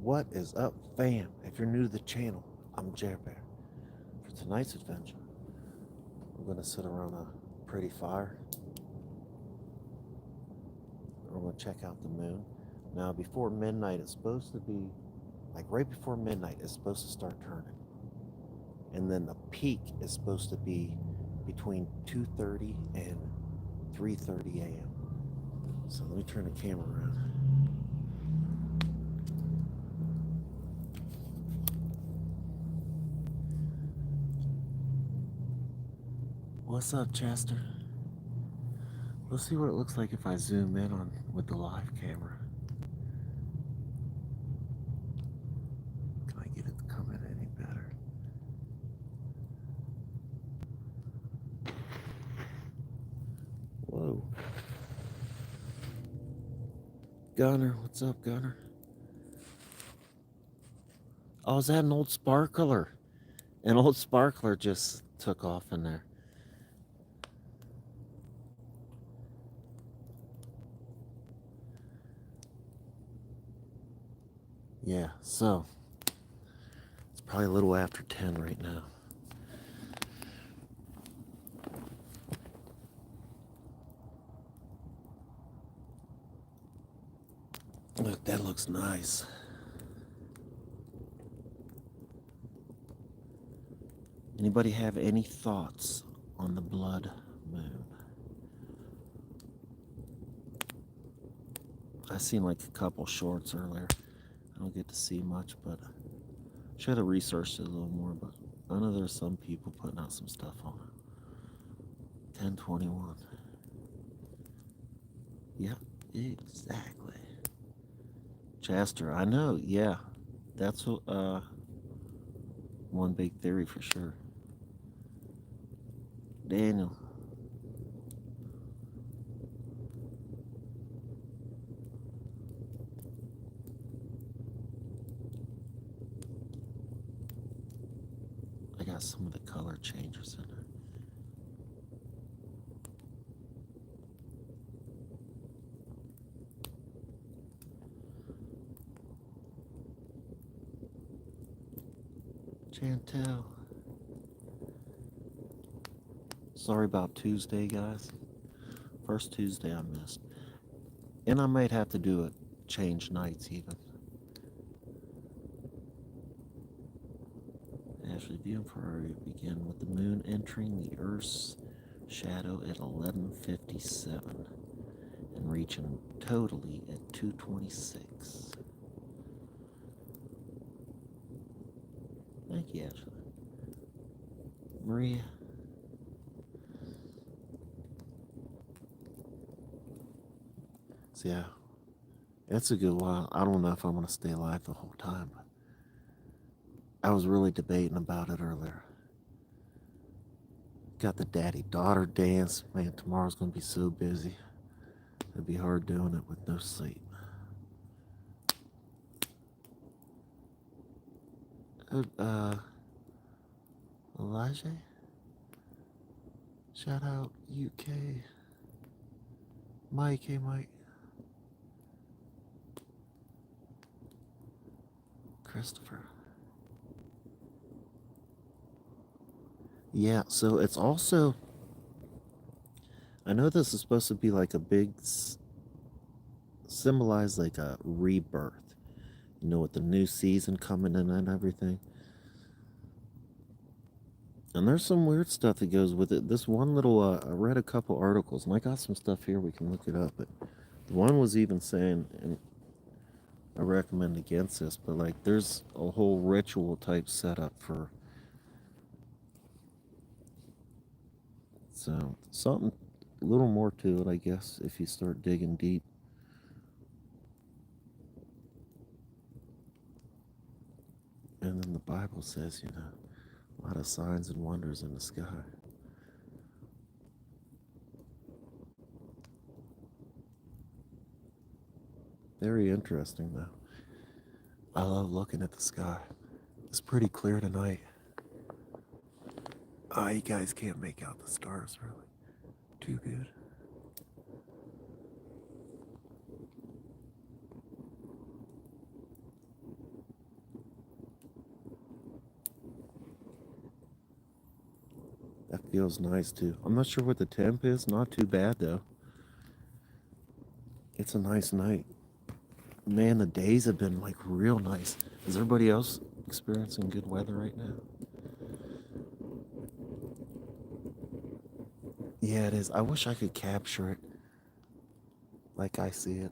What is up, fam? If you're new to the channel, I'm Bear. For tonight's adventure, we're going to sit around a pretty fire. We're going to check out the moon. Now, before midnight, it's supposed to be, like right before midnight, it's supposed to start turning. And then the peak is supposed to be between 2:30 and 3:30 a.m. So let me turn the camera around. What's up, Chester? Let's see what it looks like if I zoom in on with the live camera. Can I get it to come in any better? Whoa. Gunner, what's up, Gunner? Oh, is that an old sparkler? An old sparkler just took off in there. Yeah, so it's probably a little after 10 right now. Look, that looks nice. Anybody have any thoughts on the blood moon? I seen like a couple shorts earlier. I don't get to see much, but should have researched it a little more, but I know there's some people putting out some stuff on it. 1021. Yep, exactly. Chester, I know, yeah. That's one big theory for sure. Daniel. I got some of the color changes in there. Chantel. Sorry about Tuesday, guys. First Tuesday I missed. And I might have to do it, change nights even. Actually, viewing priority begin with the moon entering the Earth's shadow at 11:57 and reaching totally at 2:26. Thank you, Ashley. Maria. So yeah, it's a good while. I don't know if I'm going to stay alive the whole time, but I was really debating about it earlier. Got the daddy-daughter dance. Man, tomorrow's going to be so busy. It'd be hard doing it with no sleep. Elijah? Shout out UK. Mike, hey Mike. Christopher. Yeah, so it's also, I know this is supposed to be like a big, symbolize like a rebirth. You know, with the new season coming in and everything. And there's some weird stuff that goes with it. This one little, I read a couple articles, and I got some stuff here, we can look it up. But the one was even saying, and I recommend against this, but like there's a whole ritual type setup for, so something, a little more to it, I guess, if you start digging deep. And then the Bible says, you know, a lot of signs and wonders in the sky. Very interesting, though. I love looking at the sky. It's pretty clear tonight. Oh, you guys can't make out the stars, really. Too good. feels nice too. I'm not sure what the temp is. Not too bad though. It's a nice night. Man, the days have been like real nice. Is everybody else experiencing good weather right now? Yeah, it is. I wish I could capture it like I see it.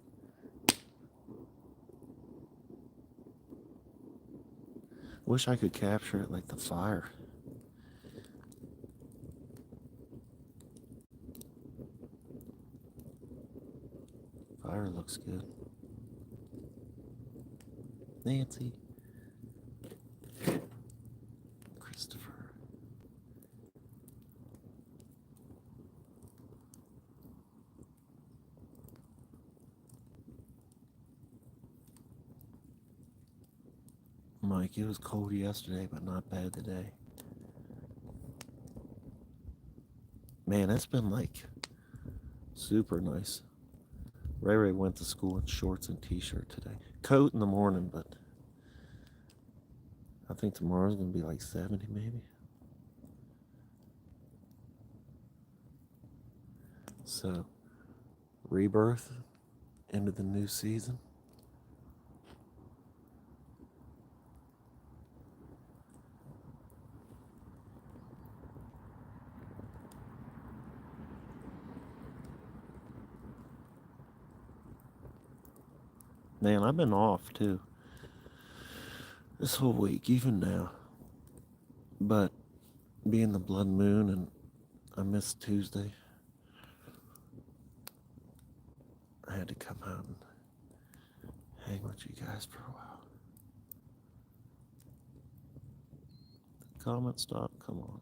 Wish I could capture it like the fire. Fire looks good. Nancy. Christopher. Mike, it was cold yesterday, but not bad today. Man, it's been like super nice. Ray Ray went to school in shorts and t-shirt today. Coat in the morning, but I think tomorrow's gonna be like 70 maybe. So, rebirth into the new season. Man, I've been off too. This whole week, even now. But being the blood moon and I missed Tuesday, I had to come out and hang with you guys for a while. Comment stop, come on.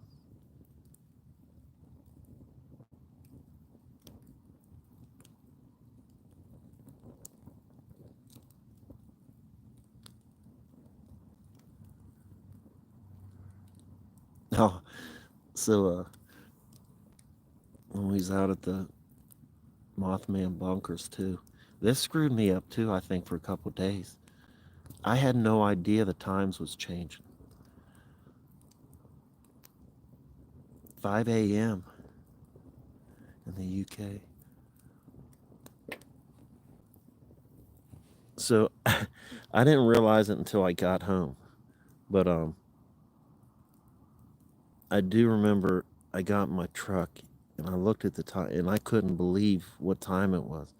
Oh, so when we was out at the Mothman bunkers too, this screwed me up too, I think, for a couple days. I had no idea the times was changing. 5 a.m. in the UK. So I didn't realize it until I got home. But I do remember I got in my truck and I looked at the time and I couldn't believe what time it was.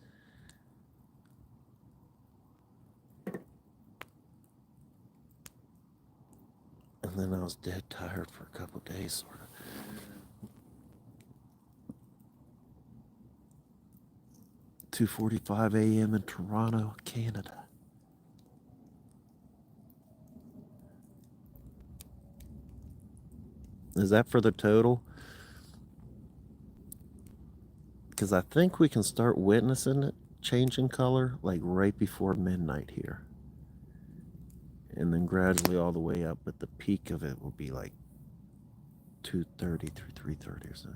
And then I was dead tired for a couple days, sort of. "2:45 a.m. in Toronto, Canada." Is that for the total? Because I think we can start witnessing it changing color like right before midnight here. And then gradually all the way up, but the peak of it will be like 2:30 through 3:30 or so.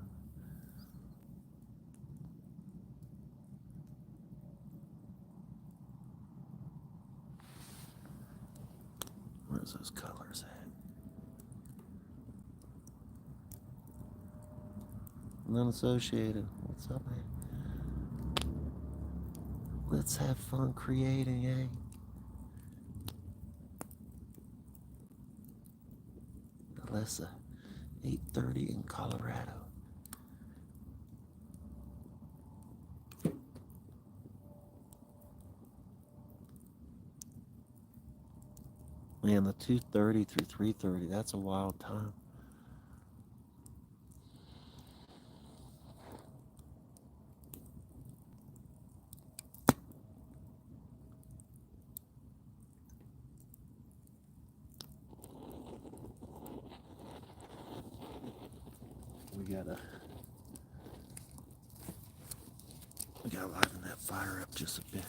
Where's those colors at? Unassociated. What's up, man? Let's have fun creating, eh? Alyssa, 8:30 in Colorado. Man, the 2:30 through 3:30, that's a wild time. We gotta liven that fire up just a bit.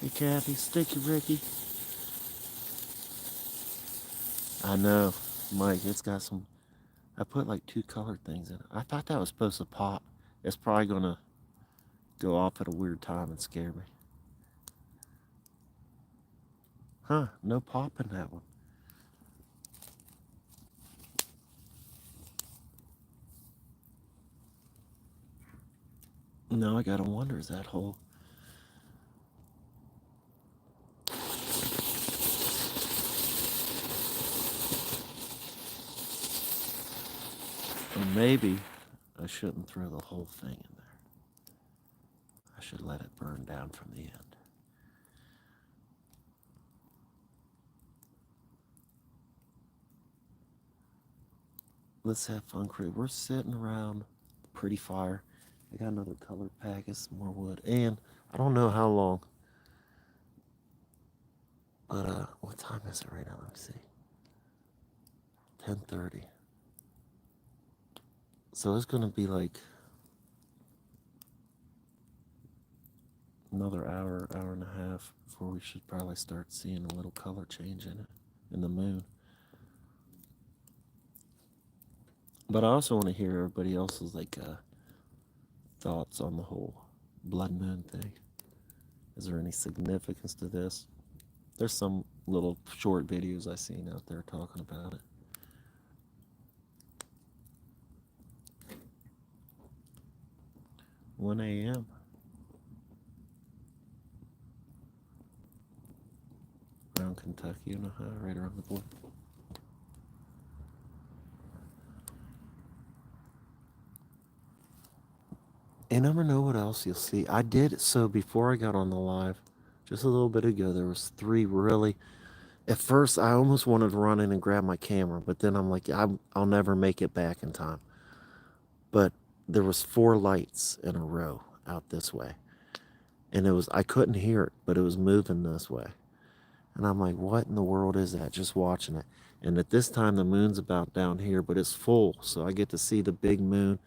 Hey Kathy, Sticky Ricky. I know, Mike, it's got some, I put like 2 colored things in it. I thought that was supposed to pop. It's probably gonna go off at a weird time and scare me. Huh, no pop in that one. Now I gotta wonder, is that whole... Or maybe I shouldn't throw the whole thing in there. I should let it burn down from the end. Let's have fun, crew. We're sitting around pretty fire. I got another colored packet, some more wood, and I don't know how long, but what time is it right now? Let me see. 10:30. So it's gonna be like another hour, hour and a half before we should probably start seeing a little color change in it, in the moon. But I also want to hear everybody else's thoughts on the whole blood moon thing. Is there any significance to this? There's some little short videos I've seen out there talking about it. One a.m. around Kentucky and Ohio, right around the border. You never know what else you'll see. I did, so before I got on the live, just a little bit ago, there was 3 really... At first, I almost wanted to run in and grab my camera, but then I'm like, I'll never make it back in time. But there was 4 lights in a row out this way. And I couldn't hear it, but it was moving this way. And I'm like, what in the world is that? Just watching it. And at this time, the moon's about down here, but it's full. So I get to see the big moon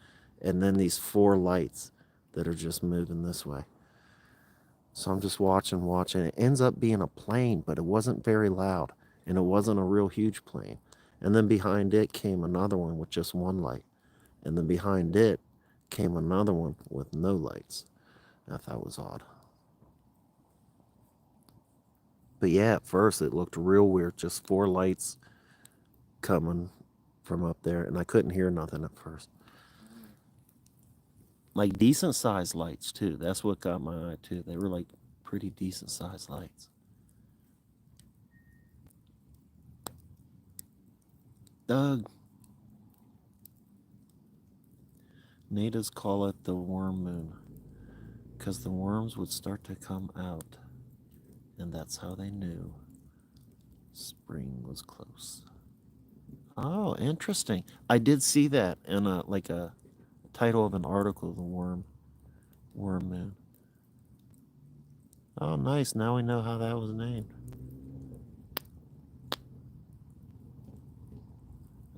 and then these 4 lights that are just moving this way. So I'm just watching. It ends up being a plane, but it wasn't very loud. And it wasn't a real huge plane. And then behind it came another one with just 1 light. And then behind it came another one with no lights. I thought it was odd. But yeah, at first it looked real weird. Just 4 lights coming from up there. And I couldn't hear nothing at first. Like decent sized lights too. That's what got my eye too. They were like pretty decent sized lights. Doug. Natives call it the worm moon because the worms would start to come out, and that's how they knew spring was close. Oh, interesting. I did see that in a title of an article, the worm moon. Oh, nice. Now we know how that was named.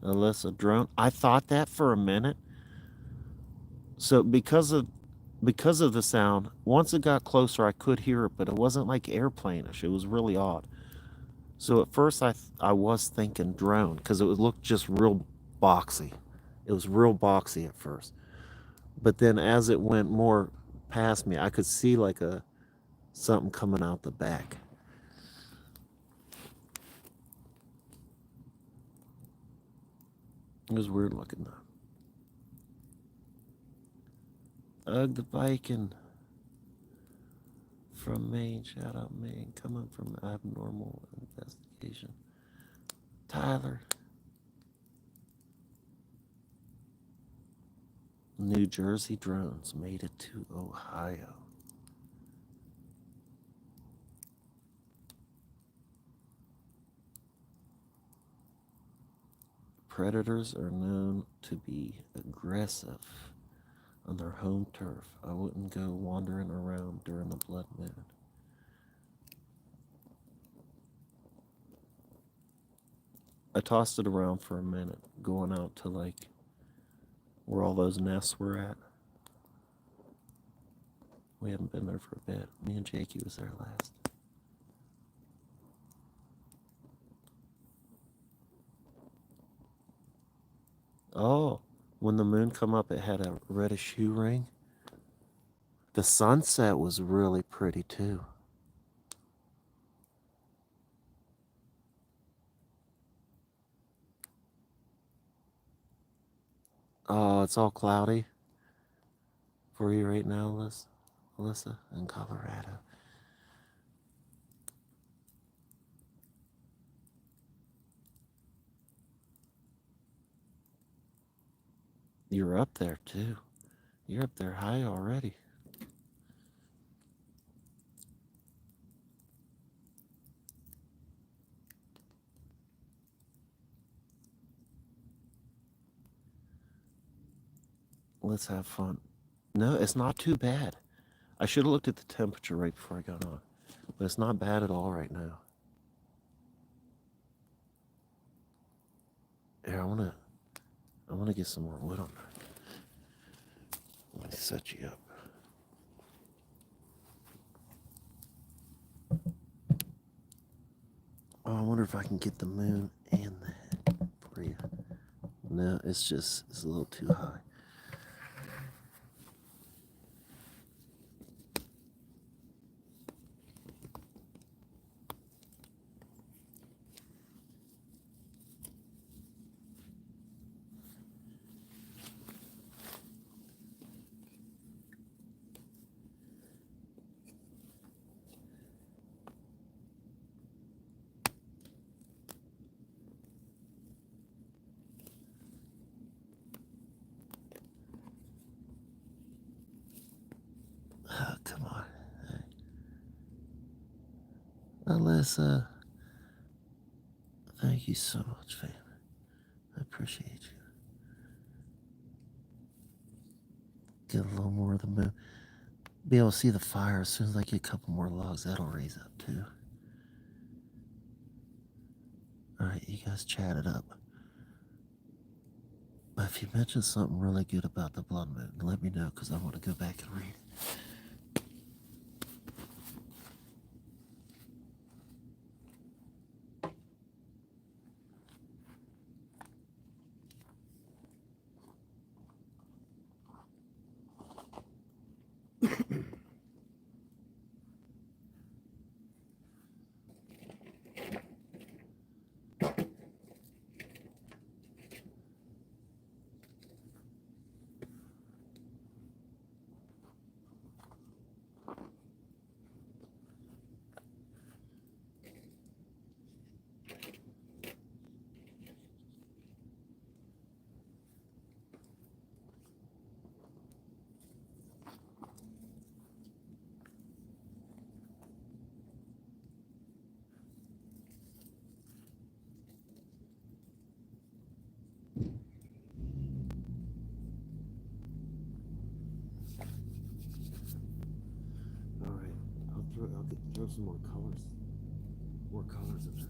Alyssa, drone. I thought that for a minute. So because of the sound, once it got closer, I could hear it, but it wasn't like airplane-ish. It was really odd. So at first I was thinking drone because it looked just real boxy. It was real boxy at first. But then as it went more past me, I could see like something coming out the back. It was weird looking though. Ugh, the Viking from Maine. Shout out Maine. Coming from Abnormal Investigation. Tyler. New Jersey drones made it to Ohio. Predators are known to be aggressive on their home turf. I wouldn't go wandering around during the blood moon. I tossed it around for a minute, going out to like where all those nests were at. We haven't been there for a bit. Me and Jakey was there last. Oh, when the moon come up, it had a reddish hue ring. The sunset was really pretty too. Oh, it's all cloudy for you right now, Alyssa, in Colorado. You're up there too. You're up there high already. Let's have fun. No, it's not too bad. I should have looked at the temperature right before I got on, but it's not bad at all right now. Here, I wanna get some more wood on that. Let me set you up. Oh, I wonder if I can get the moon and that for you. No, it's a little too high. Oh, come on. Alyssa, thank you so much, fam. I appreciate you. Get a little more of the moon. Be able to see the fire as soon as I get a couple more logs. That'll raise up too. All right, you guys chat it up. But if you mention something really good about the blood moon, let me know because I want to go back and read it. All right, throw some more colors. More colors in there.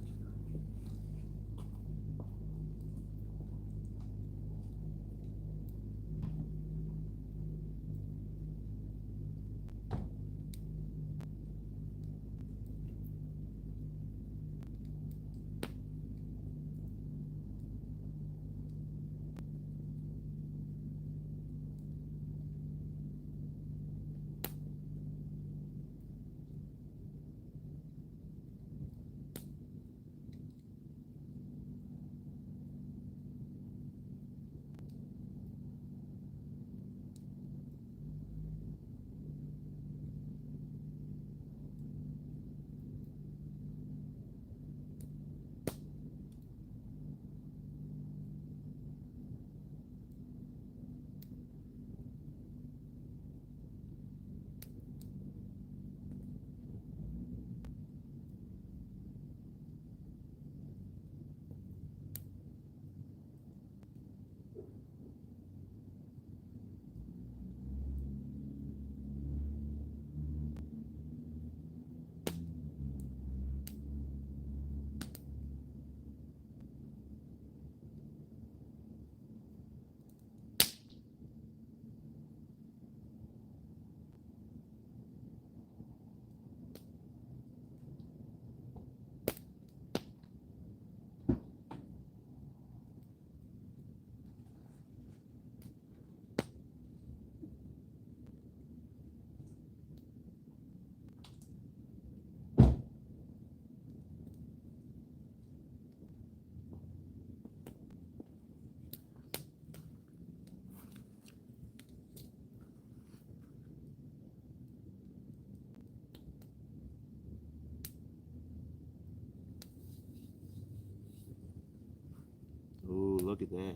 look at that.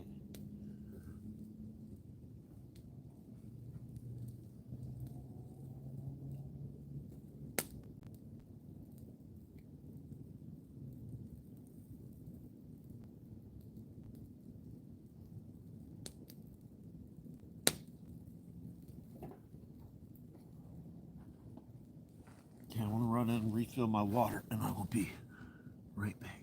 Okay, I want to run in and refill my water, and I will be right back.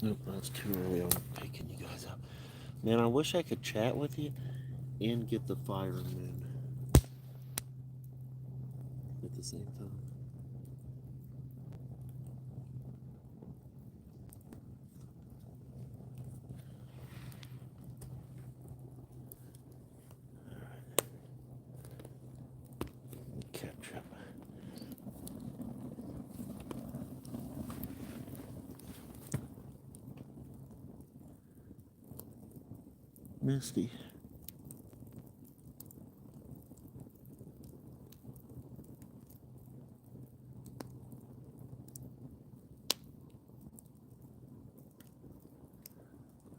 Nope, that's too early. I'm taking you guys out. Man, I wish I could chat with you and get the fire and moon at the same time. Alright. Catch up. Misty.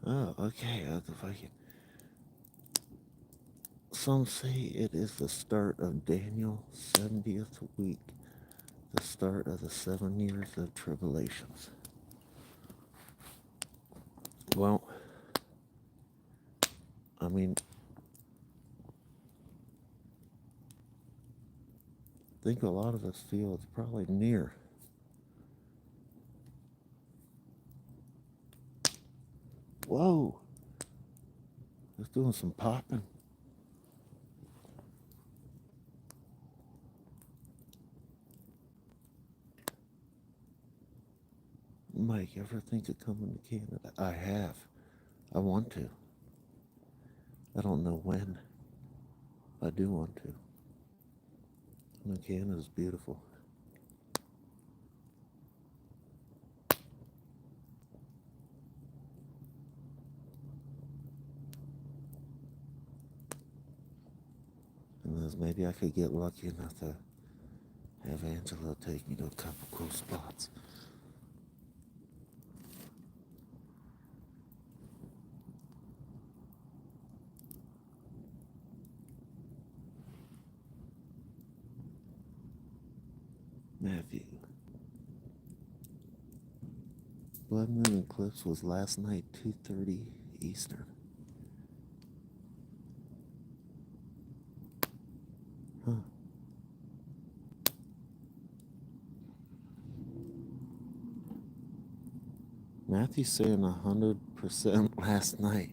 Oh, okay. If I can. Some say it is the start of Daniel's 70th week, the start of the 7 years of tribulations. Well, I mean, I think a lot of us feel it's probably near. Whoa! It's doing some popping. Mike, ever think of coming to Canada? I have. I want to. I don't know when. I do want to. I know Canada's beautiful. And then maybe I could get lucky enough to have Angela take me to a couple cool spots. Matthew. Blood Moon eclipse was last night, 2:30 Eastern. Huh. Matthew's saying 100% last night.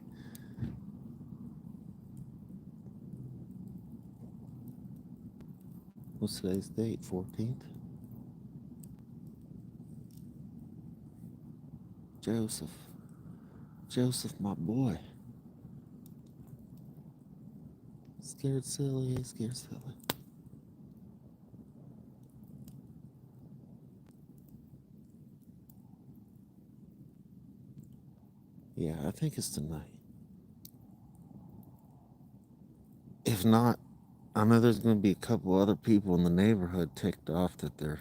What's today's date? 14th? Joseph, my boy. Scared silly. Yeah, I think it's tonight. If not, I know there's going to be a couple other people in the neighborhood ticked off that they're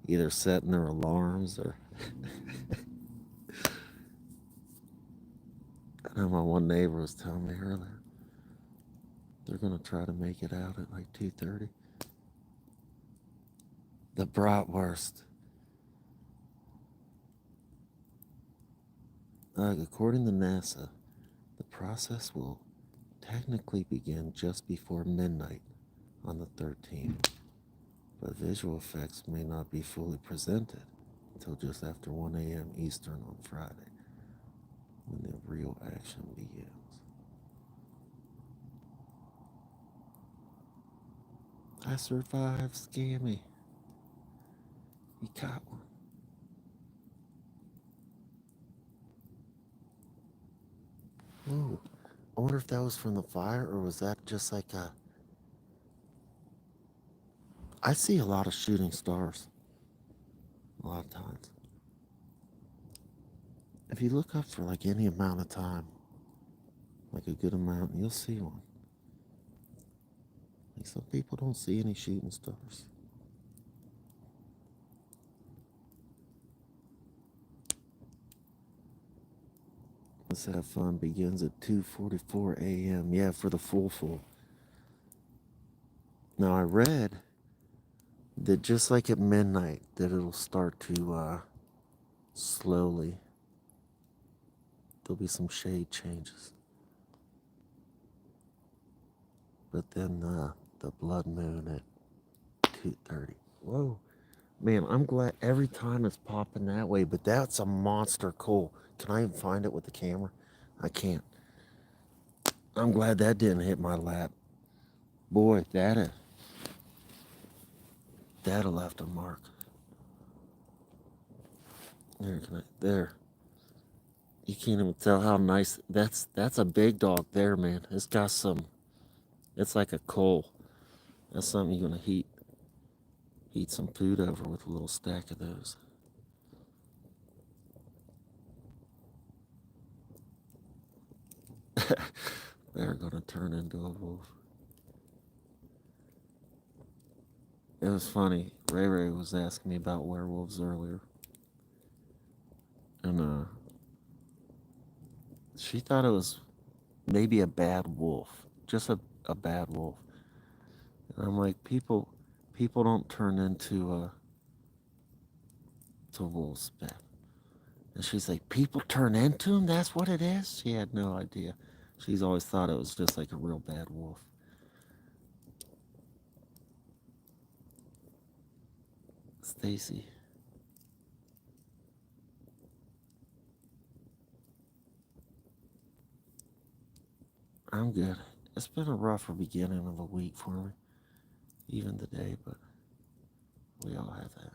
either setting their alarms or... I know my one neighbor was telling me earlier they're going to try to make it out at like 2:30. The bratwurst. According to NASA, the process will technically begin just before midnight on the 13th, but visual effects may not be fully presented until just after 1 a.m. Eastern on Friday, when the real action begins. I survived, Scammy. He caught one. Whoa. I wonder if that was from the fire, or was that just like a... I see a lot of shooting stars. A lot of times. If you look up for like any amount of time, like a good amount, you'll see one. Like some people don't see any shooting stars. Let's have fun begins at 2:44 a.m. Yeah, for the full. Now I read that just like at midnight, that it'll start to slowly. There'll be some shade changes. But then the blood moon at 2:30. Whoa. Man, I'm glad every time it's popping that way, but that's a monster coal. Can I even find it with the camera? I can't. I'm glad that didn't hit my lap. Boy, that'd have left a mark. There. You can't even tell how nice. That's a big dog there, man. It's got some. It's like a coal. That's something you're gonna heat some food over with a little stack of those. They're gonna turn into a wolf. It was funny. Ray Ray was asking me about werewolves earlier, and she thought it was maybe a bad wolf, just a bad wolf. And I'm like, people don't turn into to wolves, bad. And she's like, people turn into them? That's what it is? She had no idea. She's always thought it was just like a real bad wolf. Stacy. I'm good. It's been a rougher beginning of a week for me, even today, but we all have that.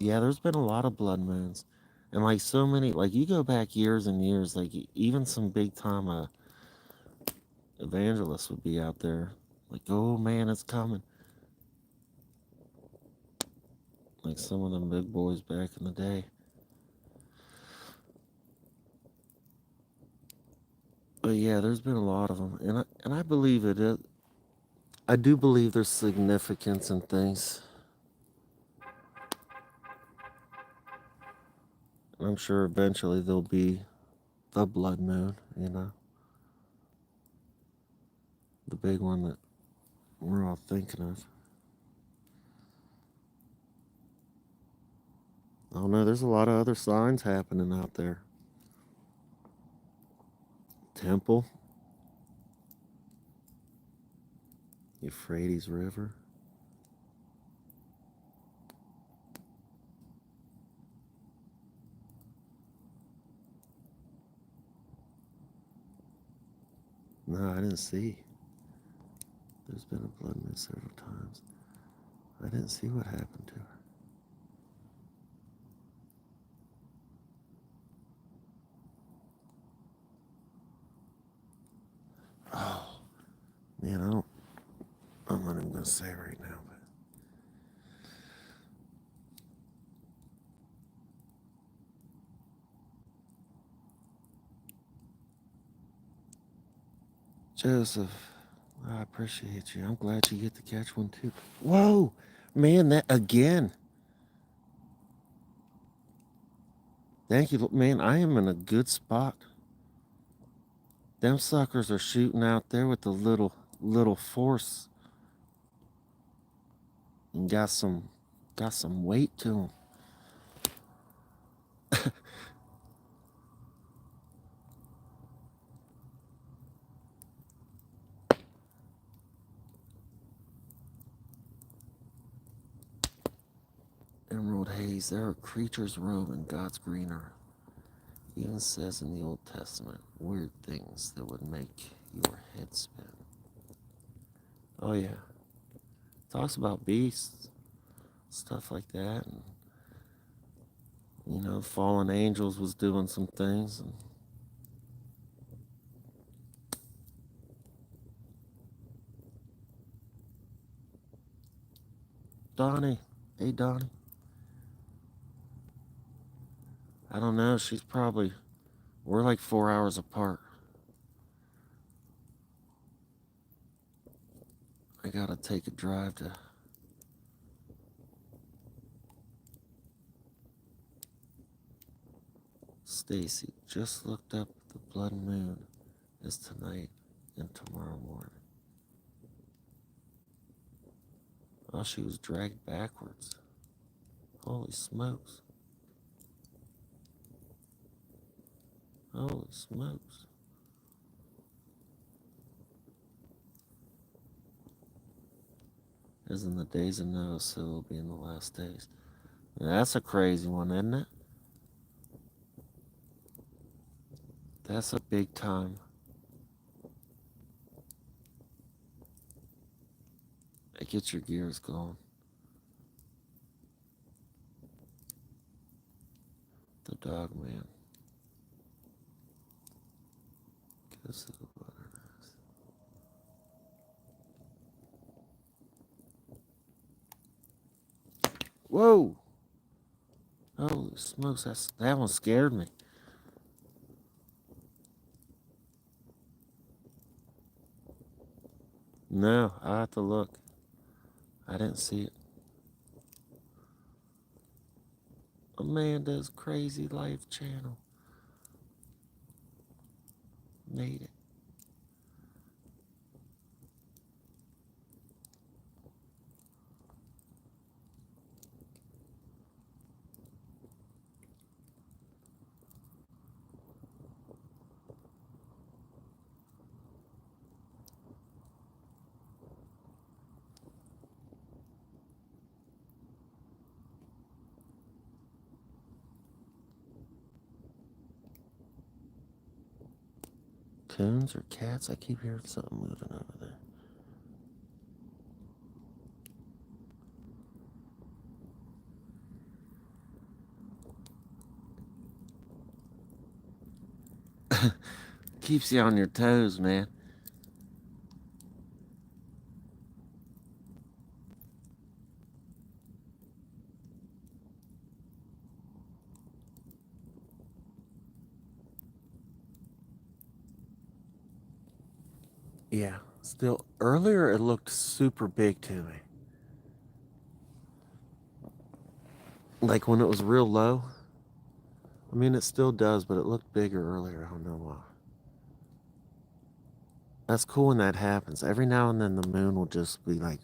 Yeah, there's been a lot of blood moons. And like so many, like you go back years and years, like even some big time evangelists would be out there, like, oh man, it's coming. Like some of them big boys back in the day. But yeah, there's been a lot of them, and I believe it. I do believe there's significance in things. I'm sure eventually there'll be the blood moon, the big one that we're all thinking of. Oh no, there's a lot of other signs happening out there. Temple, Euphrates River. No, I didn't see. There's been a blood moon several times. I didn't see what happened to her. Oh, man, I'm not even gonna say right now, but Joseph, I appreciate you. I'm glad you get to catch one too. Whoa, man, that again. Thank you, man. I am in a good spot. Them suckers are shooting out there with a little force and got some weight to them. Emerald haze, there are creatures roaming God's green earth. Even says in the Old Testament, weird things that would make your head spin. Oh yeah. Talks about beasts, stuff like that, and fallen angels was doing some things. And Donnie, hey Donnie. I don't know, we're like 4 hours apart. I gotta take a drive to Stacy just looked up the blood moon is tonight and tomorrow morning. Oh, she was dragged backwards. Holy smokes. Holy smokes. As in the days of Noah, so will be in the last days. Now, that's a crazy one, isn't it? That's a big time. It gets your gears going. The Dogman. Goes to the wilderness. Whoa! Holy smokes, that one scared me. No, I have to look. I didn't see it. Amanda's Crazy Life channel. Made it. Coons or cats? I keep hearing something moving over there. Keeps you on your toes, man. Yeah, still, earlier it looked super big to me. Like when it was real low. I mean, it still does, but it looked bigger earlier. I don't know why. That's cool when that happens. Every now and then the moon will just be like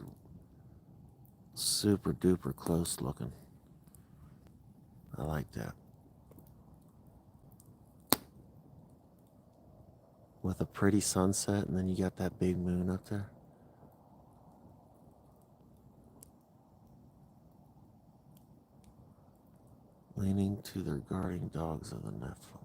super duper close looking. I like that. With a pretty sunset, and then you got that big moon up there. Leaning to their guarding dogs of the Nephilim.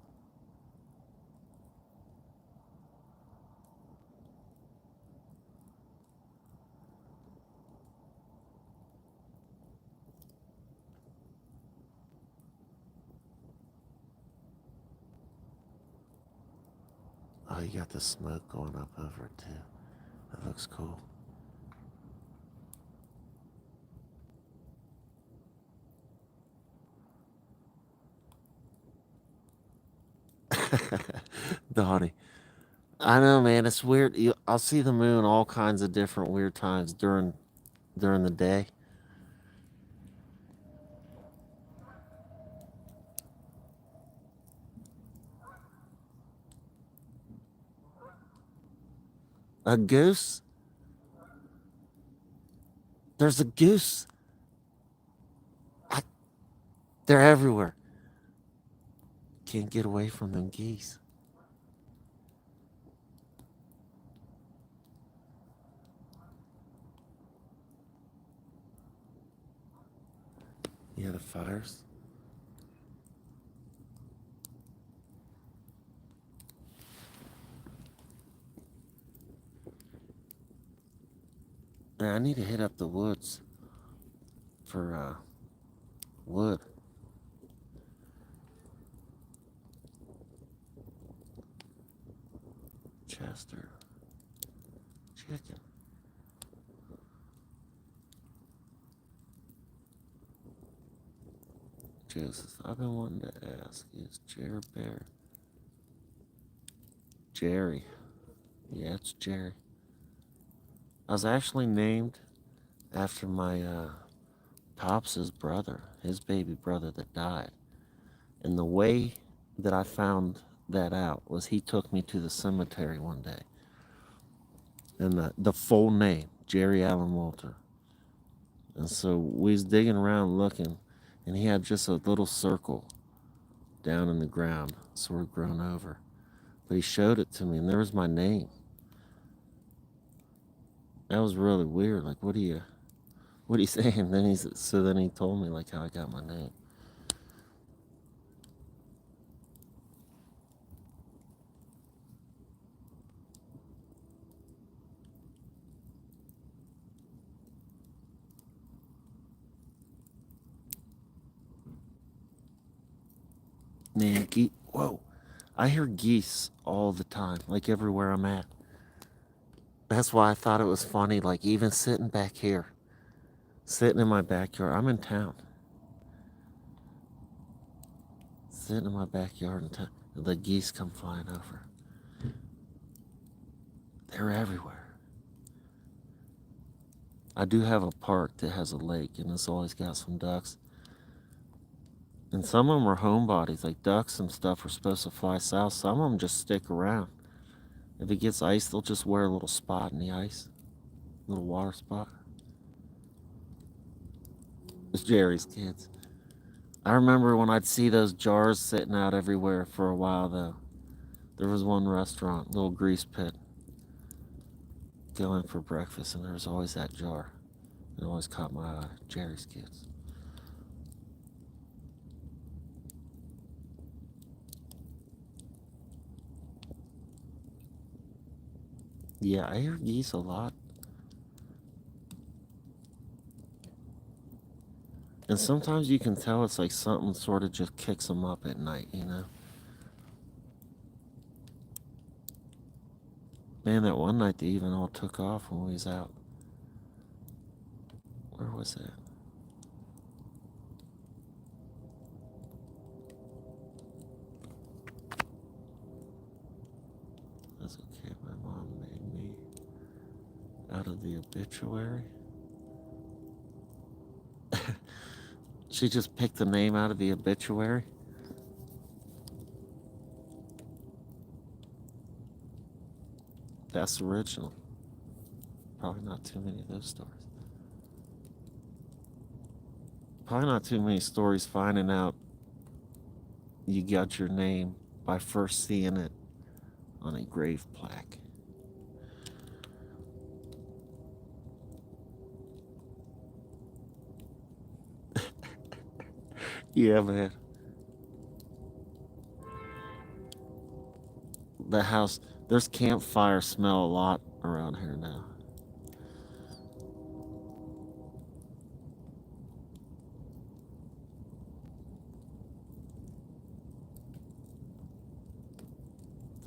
Oh, you got the smoke going up over it too. That looks cool. Donnie, I know, man. It's weird. I'll see the moon all kinds of different weird times during the day. A goose? There's a goose. I, they're everywhere. Can't get away from them geese. Yeah, the fires. Yeah, I need to hit up the woods for wood. Chester. Chicken. Joseph, I've been wanting to ask, is Jerry Bear? Jerry. Yeah, it's Jerry. I was actually named after my Pops' brother, his baby brother that died. And the way that I found that out was he took me to the cemetery one day. And the full name, Jerry Allen Walter. And so we was digging around looking, and he had just a little circle down in the ground, sort of grown over. But he showed it to me, and there was my name. That was really weird. Like, what are you saying? Then he told me like how I got my name. Man, whoa. I hear geese all the time, like everywhere I'm at. That's why I thought it was funny, like even sitting back here, sitting in my backyard. I'm in town. Sitting in my backyard in town. The geese come flying over. They're everywhere. I do have a park that has a lake, and it's always got some ducks. And some of them are homebodies, like ducks and stuff are supposed to fly south. Some of them just stick around. If it gets ice, they'll just wear a little spot in the ice, a little water spot. It's Jerry's kids. I remember when I'd see those jars sitting out everywhere for a while, though. There was one restaurant, little grease pit, going for breakfast, and there was always that jar. It always caught my eye. Jerry's kids. Yeah, I hear geese a lot. And sometimes you can tell it's like something sort of just kicks them up at night, you know? Man, that one night they even all took off when we was out. Where was that? That's okay, my mom made me out of the obituary. She just picked the name out of the obituary. That's original. Probably not too many of those stories. Probably not too many stories finding out you got your name by first seeing it on a grave plaque. Yeah, man. The house, there's campfire smell a lot around here now.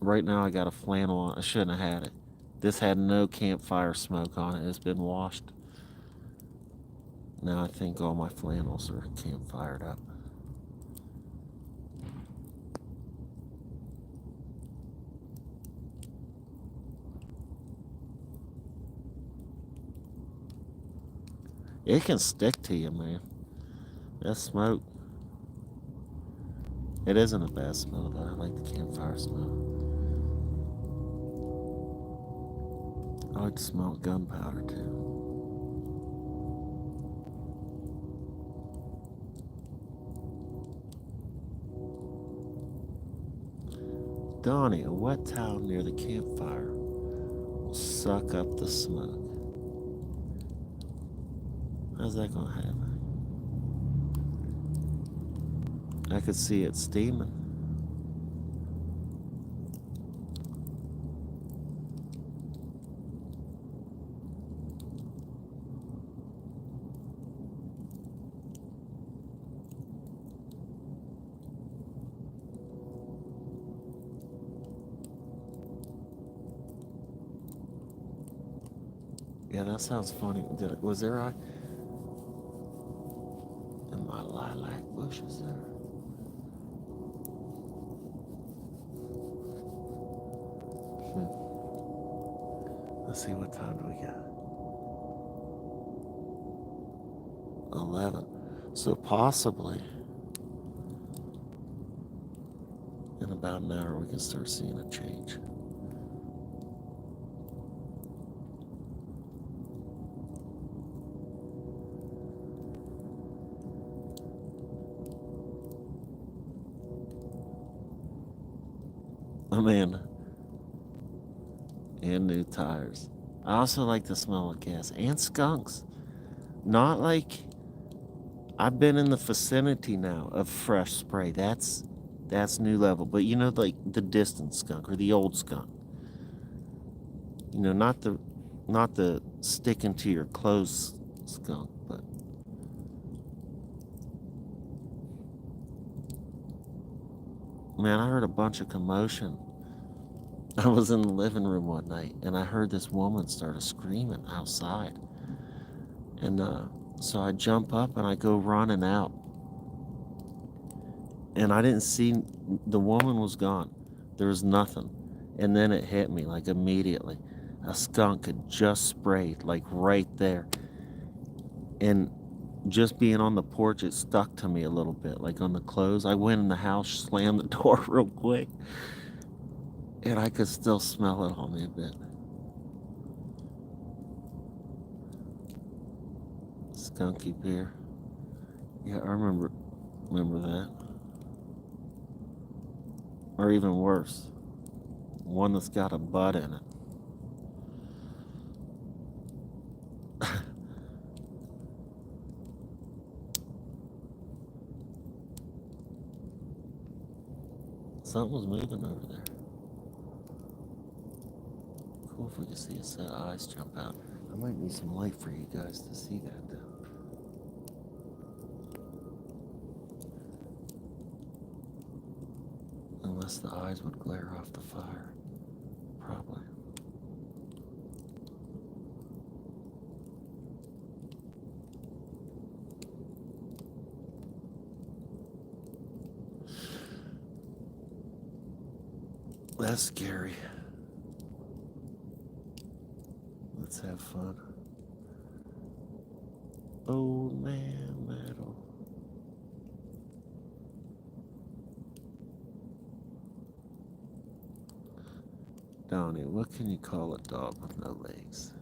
Right now I got a flannel on. I shouldn't have had it. This had no campfire smoke on it. It's been washed. Now I think all my flannels are campfired up. It can stick to you, man. That smoke. It isn't a bad smell, though. I like the campfire smell. I like to smell gunpowder, too. Donnie, a wet towel near the campfire will suck up the smoke. How's that gonna happen? I could see it steaming. Yeah, that sounds funny. Was there in my lilac bushes there? Let's see, what time do we got? 11. So possibly in about an hour we can start seeing a change. Amanda. And new tires. I also like the smell of gas and skunks. Not like I've been in the vicinity now of fresh spray. That's new level. But you know, like the distant skunk or the old skunk. You know, not the sticking to your clothes skunk, but man, I heard a bunch of commotion. I was in the living room one night and I heard this woman started screaming outside. And so I jump up and I go running out. And I didn't see, the woman was gone. There was nothing. And then it hit me like immediately. A skunk had just sprayed like right there. And just being on the porch, it stuck to me a little bit, like on the clothes. I went in the house, slammed the door real quick. And I could still smell it on me a bit. Skunky beer. Yeah, I remember that. Or even worse, one that's got a butt in it. Something was moving over there. Cool if we could see a set of eyes jump out. I might need some light for you guys to see that, though. Unless the eyes would glare off the fire. Probably. That's scary. Let's have fun. Old man metal. Donnie, what can you call a dog with no legs?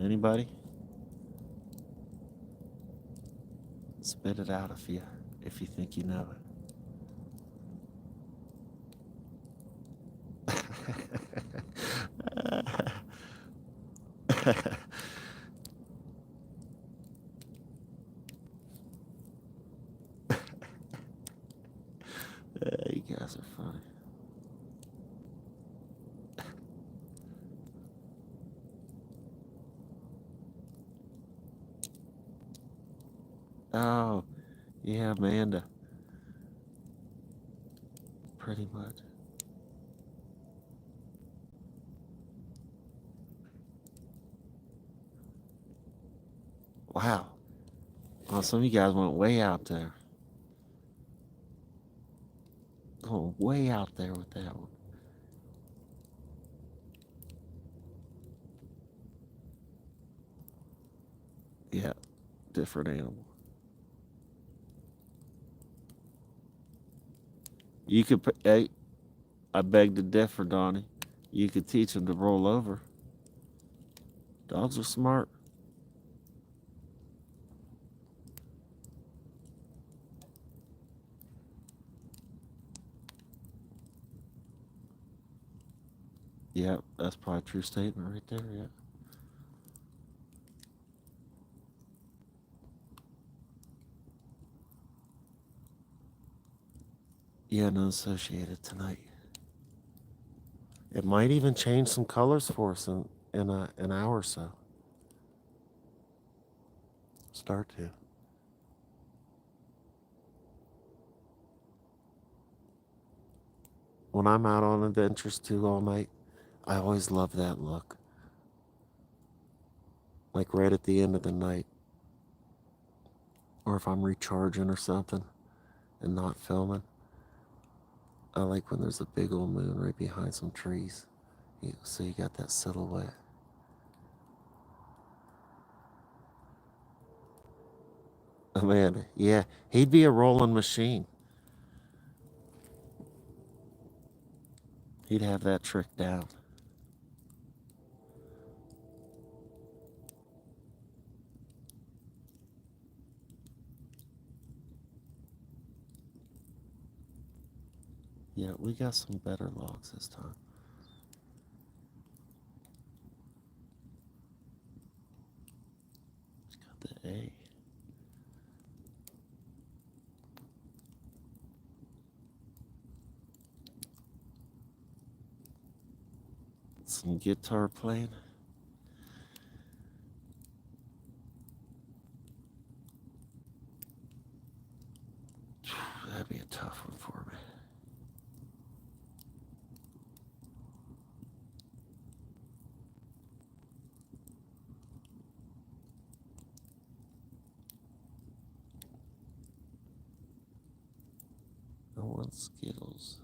Anybody? Spit it out if you think you know it. You guys are funny. Oh, yeah, Amanda. Pretty much. Wow. Well, some of you guys went way out there. Oh, way out there with that one. Yeah, different animal. You could, hey, I beg to differ, Donnie. You could teach them to roll over. Dogs are smart. Yeah, that's probably a true statement right there, yeah. Yeah, none associated tonight. It might even change some colors for us in an hour or so. Start to. When I'm out on adventures too all night, I always love that look. Like right at the end of the night. Or if I'm recharging or something and not filming. I like when there's a big old moon right behind some trees. So you got that silhouette. Amanda, yeah, he'd be a rolling machine. He'd have that trick down. Yeah, we got some better logs this time. It's got the A. Some guitar playing. That'd be a tough one for me. I want Skittles.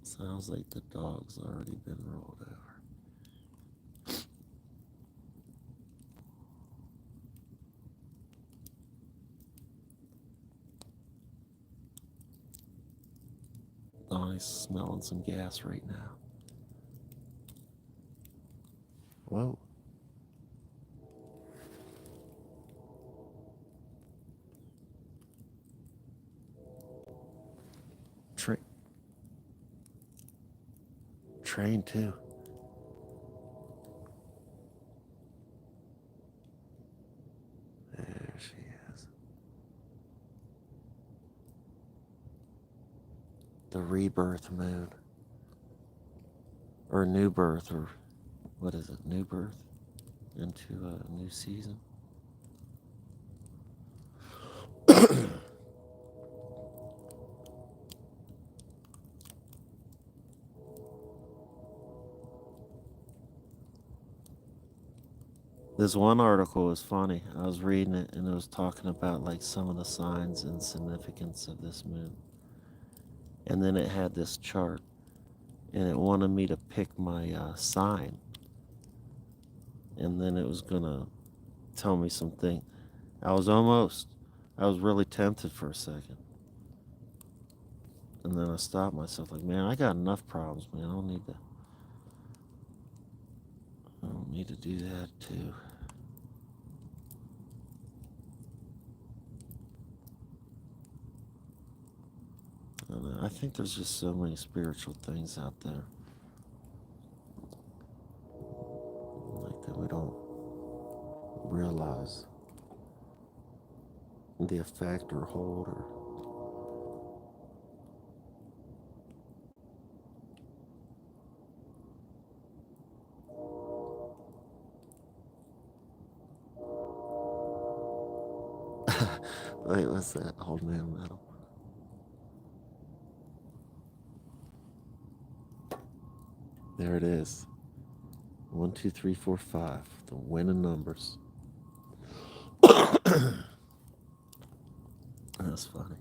Sounds like the dog's already been rolled over. Donnie's smelling some gas right now. Whoa. Train too. There she is. The rebirth moon. Or new birth, or what is it? New birth into a new season. This one article was funny. I was reading it and it was talking about like some of the signs and significance of this moon. And then it had this chart and it wanted me to pick my sign. And then it was going to tell me something. I was really tempted for a second. And then I stopped myself like, man, I got enough problems, man. I don't need to do that too. I think there's just so many spiritual things out there. Like that we don't realize the effect or hold or wait, what's that? Old man metal. There it is. 1, 2, 3, 4, 5. The winning numbers. That's funny.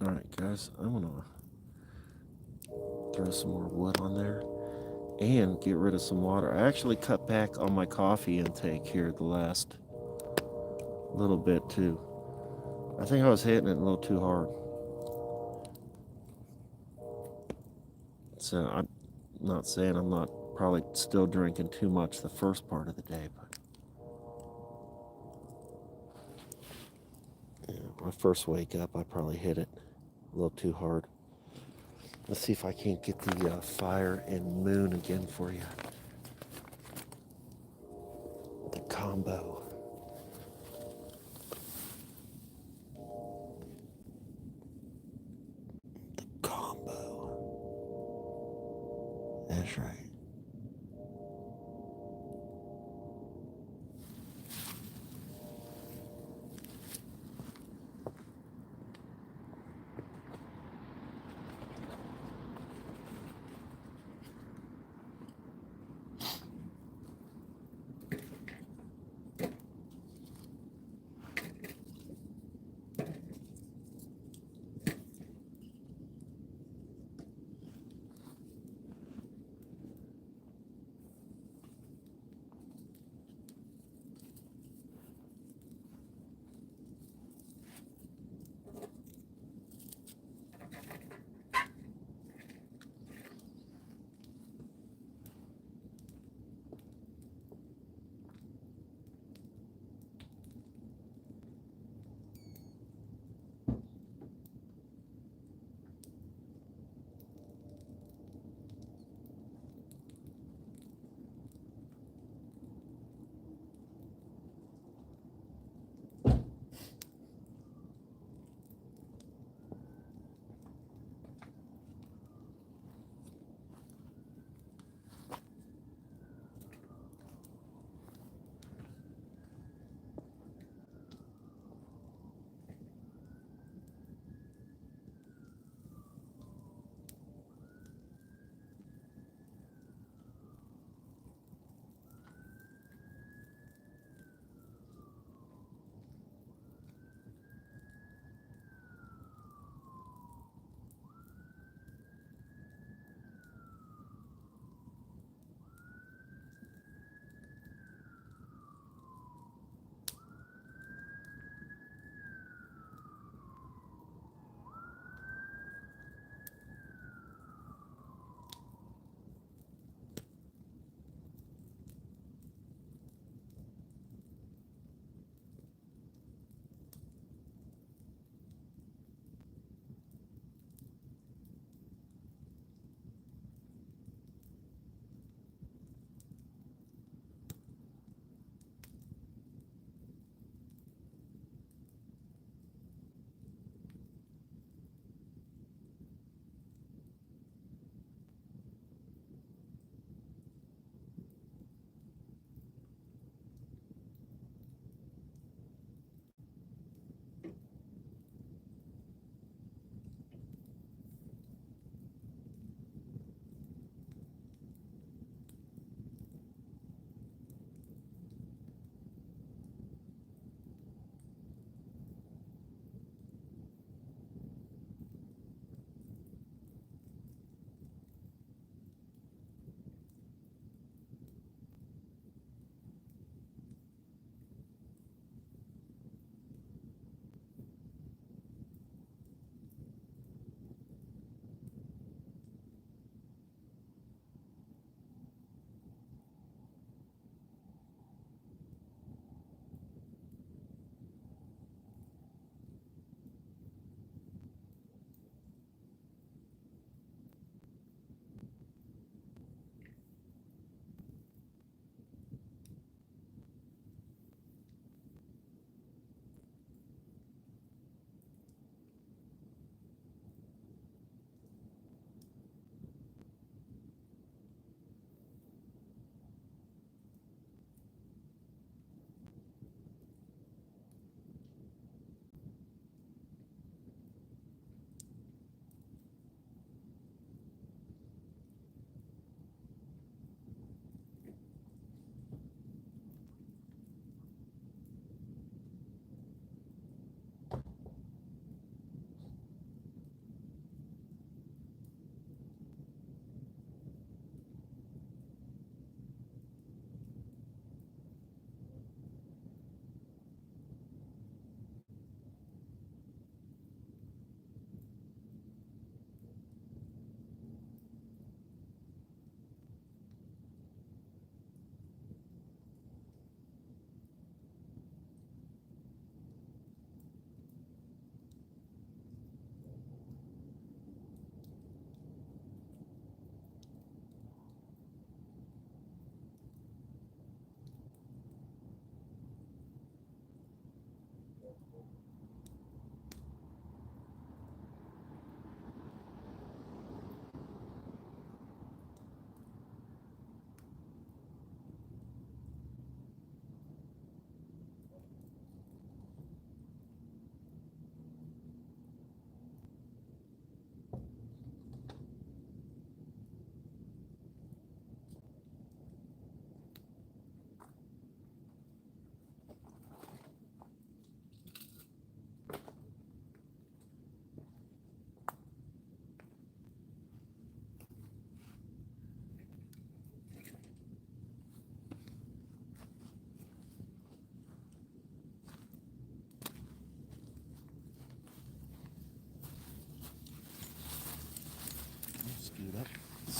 Alright, guys, I'm gonna throw some more wood on there and get rid of some water. I actually cut back on my coffee intake here the last little bit too. I think I was hitting it a little too hard. So I'm not saying I'm not probably still drinking too much the first part of the day, but yeah, when I first wake up, I probably hit it a little too hard. Let's see if I can't get the fire and moon again for you. The combo. The combo. That's right.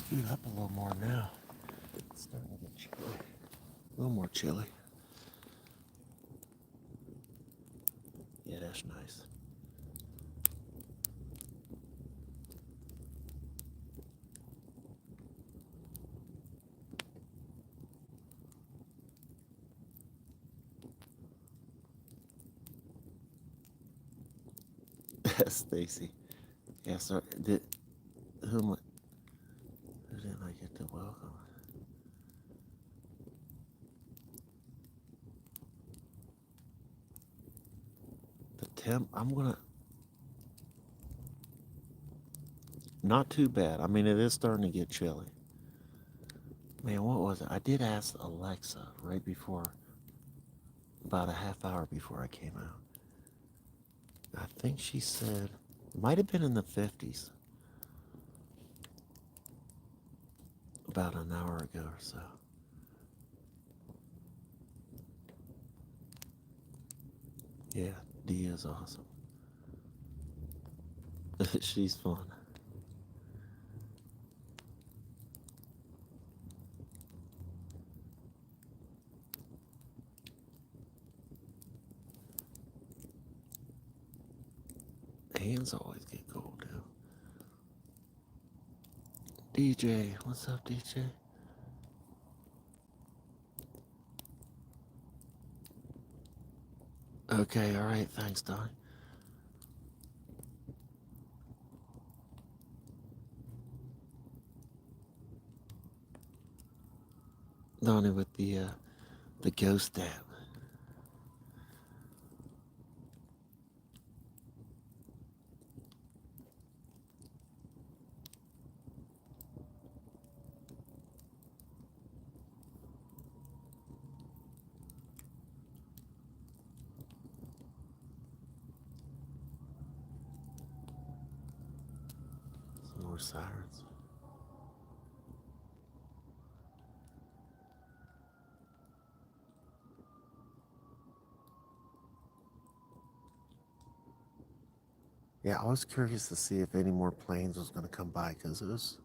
scoot up a little more now. It's starting to get chilly. A little more chilly. Yeah, that's nice. Stacy. Yeah, sorry. Who didn't I get to welcome? The temp, I'm gonna. Not too bad. I mean, it is starting to get chilly. Man, what was it? I did ask Alexa right before, about a half hour before I came out. I think she said, it might have been in the 50s, about an hour ago or so. Yeah, Dee is awesome. She's fun. Hands always get cold, too. DJ, what's up, DJ? Okay, all right, thanks, Don. Donnie with the ghost dab. Some more sirens. Yeah, I was curious to see if any more planes was going to come by, because those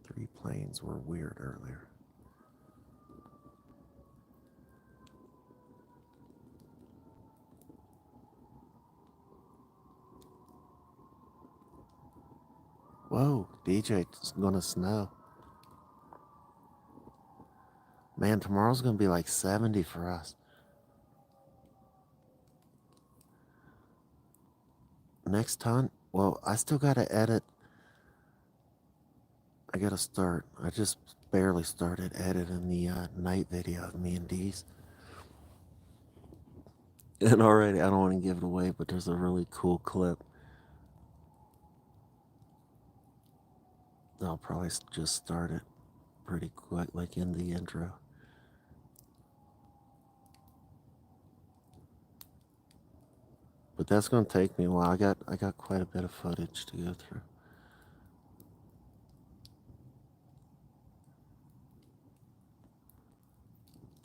3 planes were weird earlier. Whoa, DJ, it's going to snow. Man, tomorrow's going to be like 70 for us. Next time, well, I still got to edit. I got to start. I just barely started editing the night video of me and Dee's. And already, I don't want to give it away, but there's a really cool clip. I'll probably just start it pretty quick, like in the intro. But that's going to take me a while. I got quite a bit of footage to go through.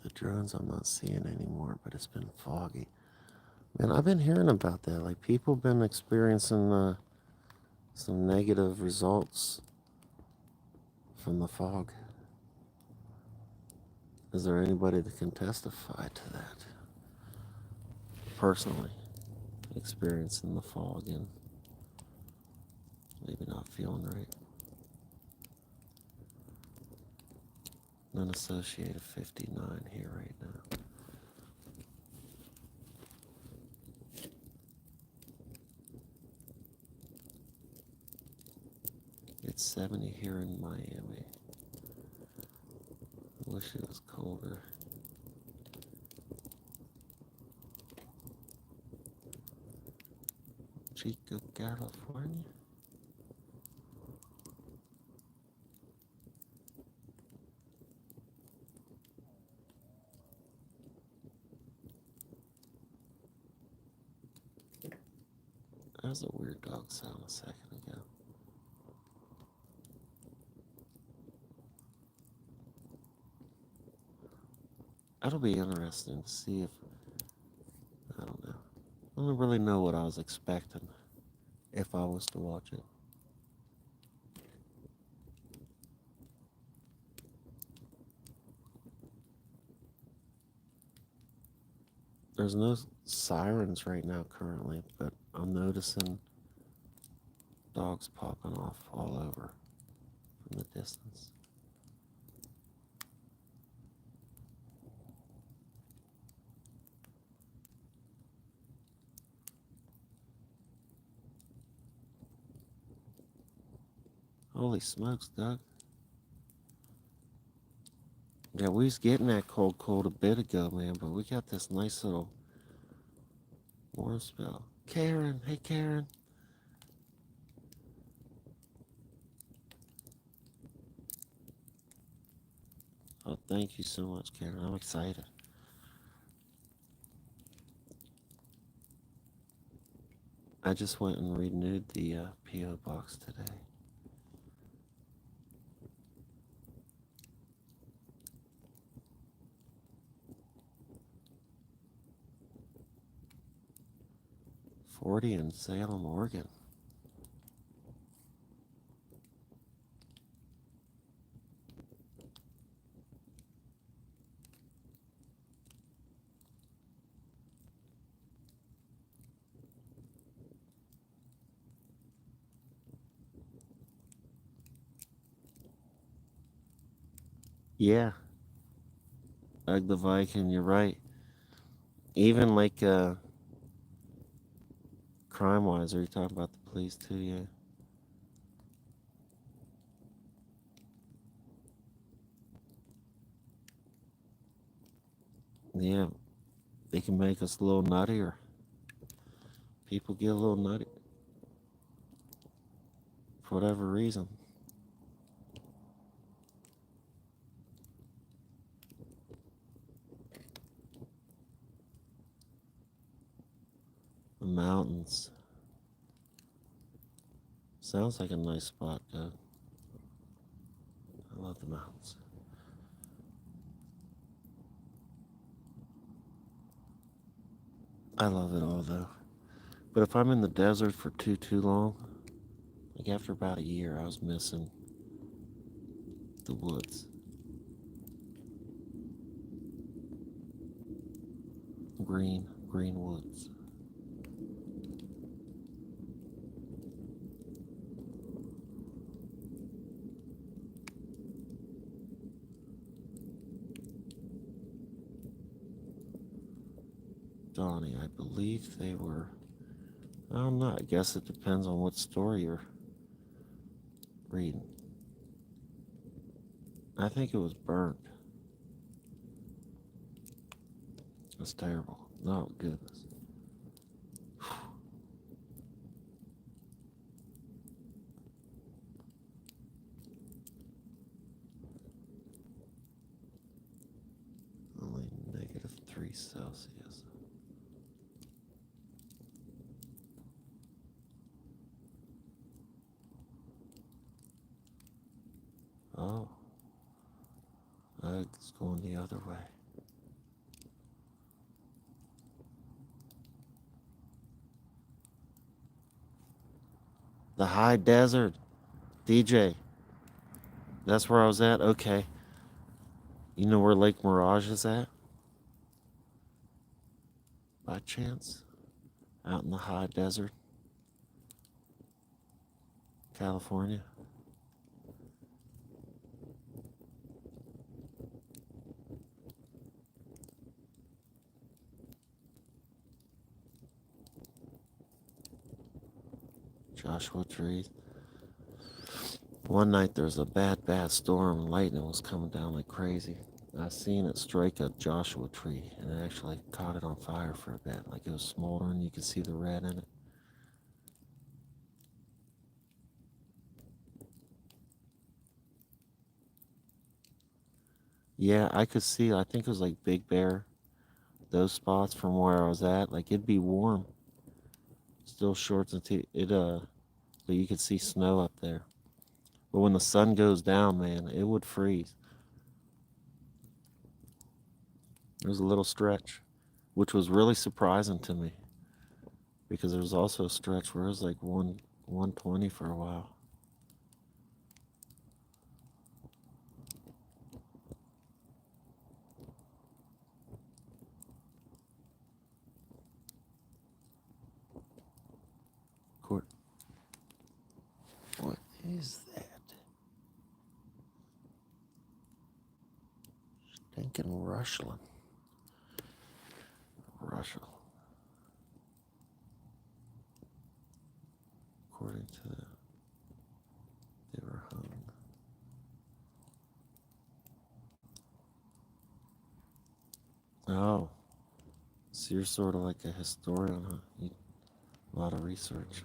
The drones I'm not seeing anymore, but it's been foggy. Man, I've been hearing about that. Like, people have been experiencing some negative results from the fog. Is there anybody that can testify to that? Personally, experiencing the fog and maybe not feeling right. Unassociated 59 here right now. It's 70 here in Miami. I wish it was colder. Chico, California. That was a weird dog sound a second ago. That'll be interesting to see if, I don't know. I don't really know what I was expecting if I was to watch it. There's no sirens right now currently, but I'm noticing dogs popping off all over from the distance. Holy smokes, Doug. Yeah, we was getting that cold a bit ago, man, but we got this nice little warm spell. Karen, hey Karen. Oh, thank you so much, Karen. I'm excited. I just went and renewed the P.O. box today. $40 in Salem, Oregon. Yeah, Doug the Viking, you're right. Even like crime-wise, are you talking about the police too? Yeah. Yeah, they can make us a little nuttier. People get a little nutty for whatever reason. The mountains. Sounds like a nice spot, Doug. I love the mountains. I love it all though. But if I'm in the desert for too long, like after about a year, I was missing the woods. Green woods. Donnie, I believe they were, I don't know, I guess it depends on what story you're reading. I think it was burnt. That's terrible. Oh, goodness. Only -3 Celsius. Oh, it's going the other way. The high desert. DJ. That's where I was at? Okay. You know where Lake Mirage is at? By chance? Out in the high desert? California? Joshua Trees. One night there was a bad storm and lightning was coming down like crazy. I seen it strike a Joshua tree and it actually caught it on fire for a bit. Like it was smoldering, you could see the red in it. Yeah, I could see, I think it was like Big Bear, those spots from where I was at. Like it'd be warm. Still shorts and but you could see snow up there. But when the sun goes down, man, it would freeze. There was a little stretch, which was really surprising to me because there was also a stretch where it was like 120 for a while. is that? Stinking rustling. Rustle. According to they were hung. Oh, so you're sort of like a historian, huh? A lot of research.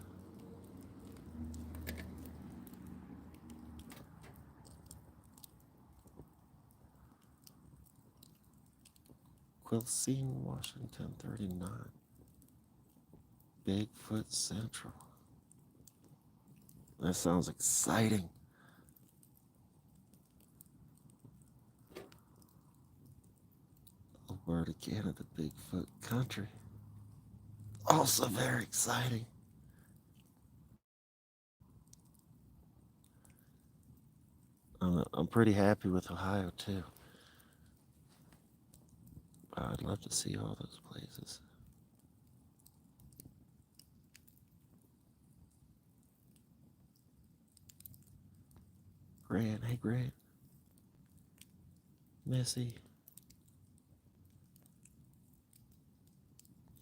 Quilcene, Washington, 39. Bigfoot Central. That sounds exciting. A word again of the Bigfoot country. Also very exciting. I'm pretty happy with Ohio too. I'd love to see all those places. Grant, hey Grant. Missy.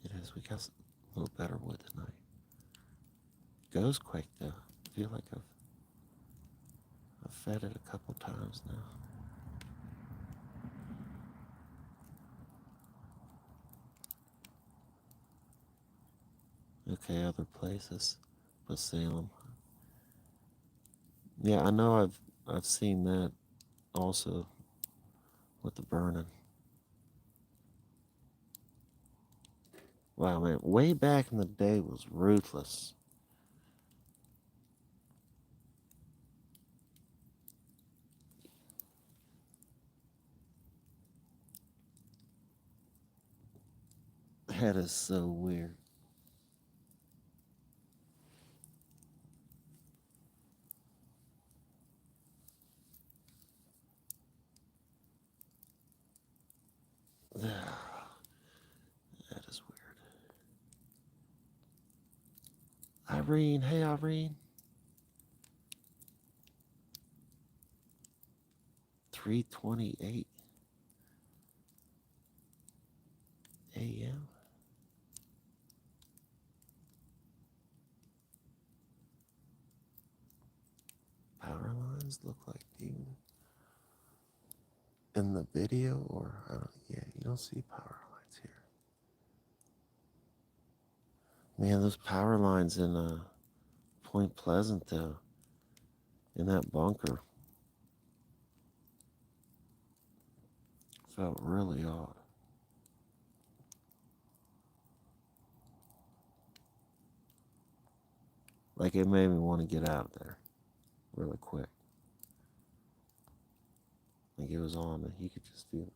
It is. We got a little better wood tonight. Goes quick though. I feel like I've fed it a couple times now. Okay, other places, but Salem. Yeah, I know. I've seen that also with the burning. Wow, man, way back in the day was ruthless. That is so weird. That is weird. Irene, hey Irene. 3:28 a.m. Power lines look like even in the video, or I don't. Yeah, you don't see power lines here. Man, those power lines in Point Pleasant though, in that bunker, felt really odd. Like it made me want to get out of there really quick. Like it was on, and you could just feel it.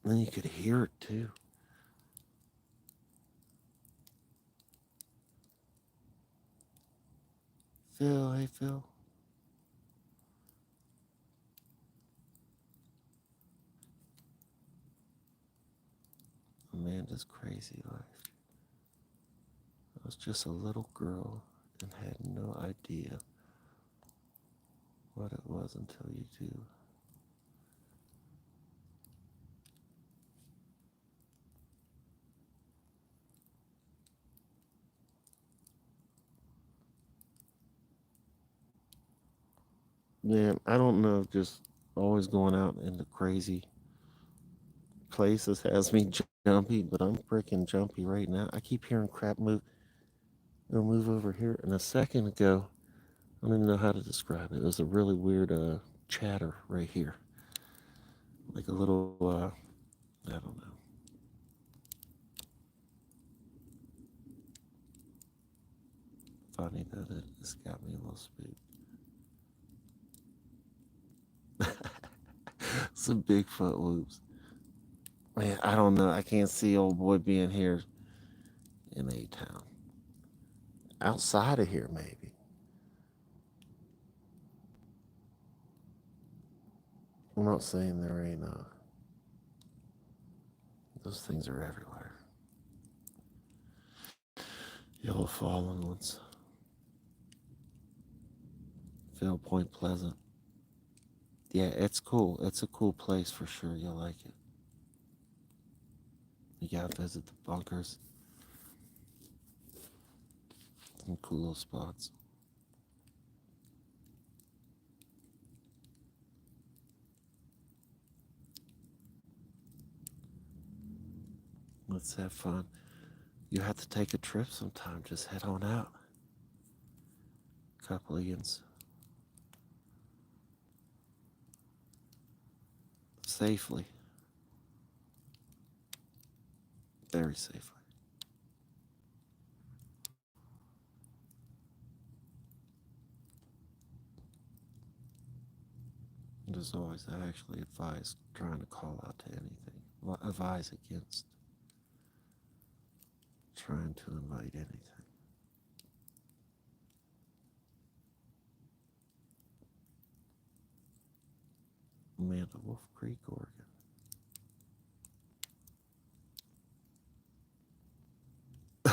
And then you could hear it too. Phil, hey Phil. Amanda's crazy life. I was just a little girl and had no idea what it was until you do. Man, I don't know, just always going out into crazy places has me jumpy, but I'm freaking jumpy right now. I keep hearing crap move. It'll move over here. And a second ago, I don't even know how to describe it. It was a really weird chatter right here. Like a little, I don't know. Funny that it's got me a little spooked. Some Bigfoot whoops. Man, I don't know. I can't see old boy being here in A-Town. Outside of here, maybe. I'm not saying there ain't those things are everywhere. Yellow Fallen ones. Fail Point Pleasant. Yeah, it's cool. It's a cool place for sure. You'll like it. You gotta visit the bunkers. Some cool little spots. Let's have fun. You have to take a trip sometime. Just head on out. Couple Ians. Safely. Very safely. And as always, I actually advise trying to call out to anything. Well, advise against trying to invite anything. Amanda, Wolf Creek, Oregon.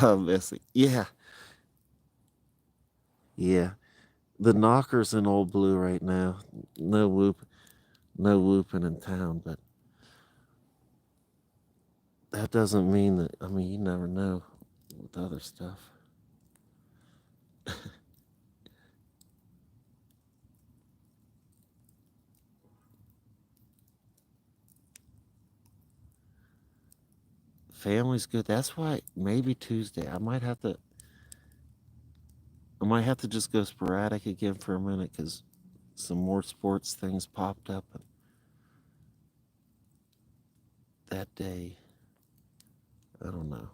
Oh, missing. Yeah. Yeah. The Knocker's in Old Blue right now. No whooping in town, but that doesn't mean that, I mean, you never know with other stuff. Family's good. That's why maybe Tuesday. I might have to just go sporadic again for a minute because some more sports things popped up that day. I don't know.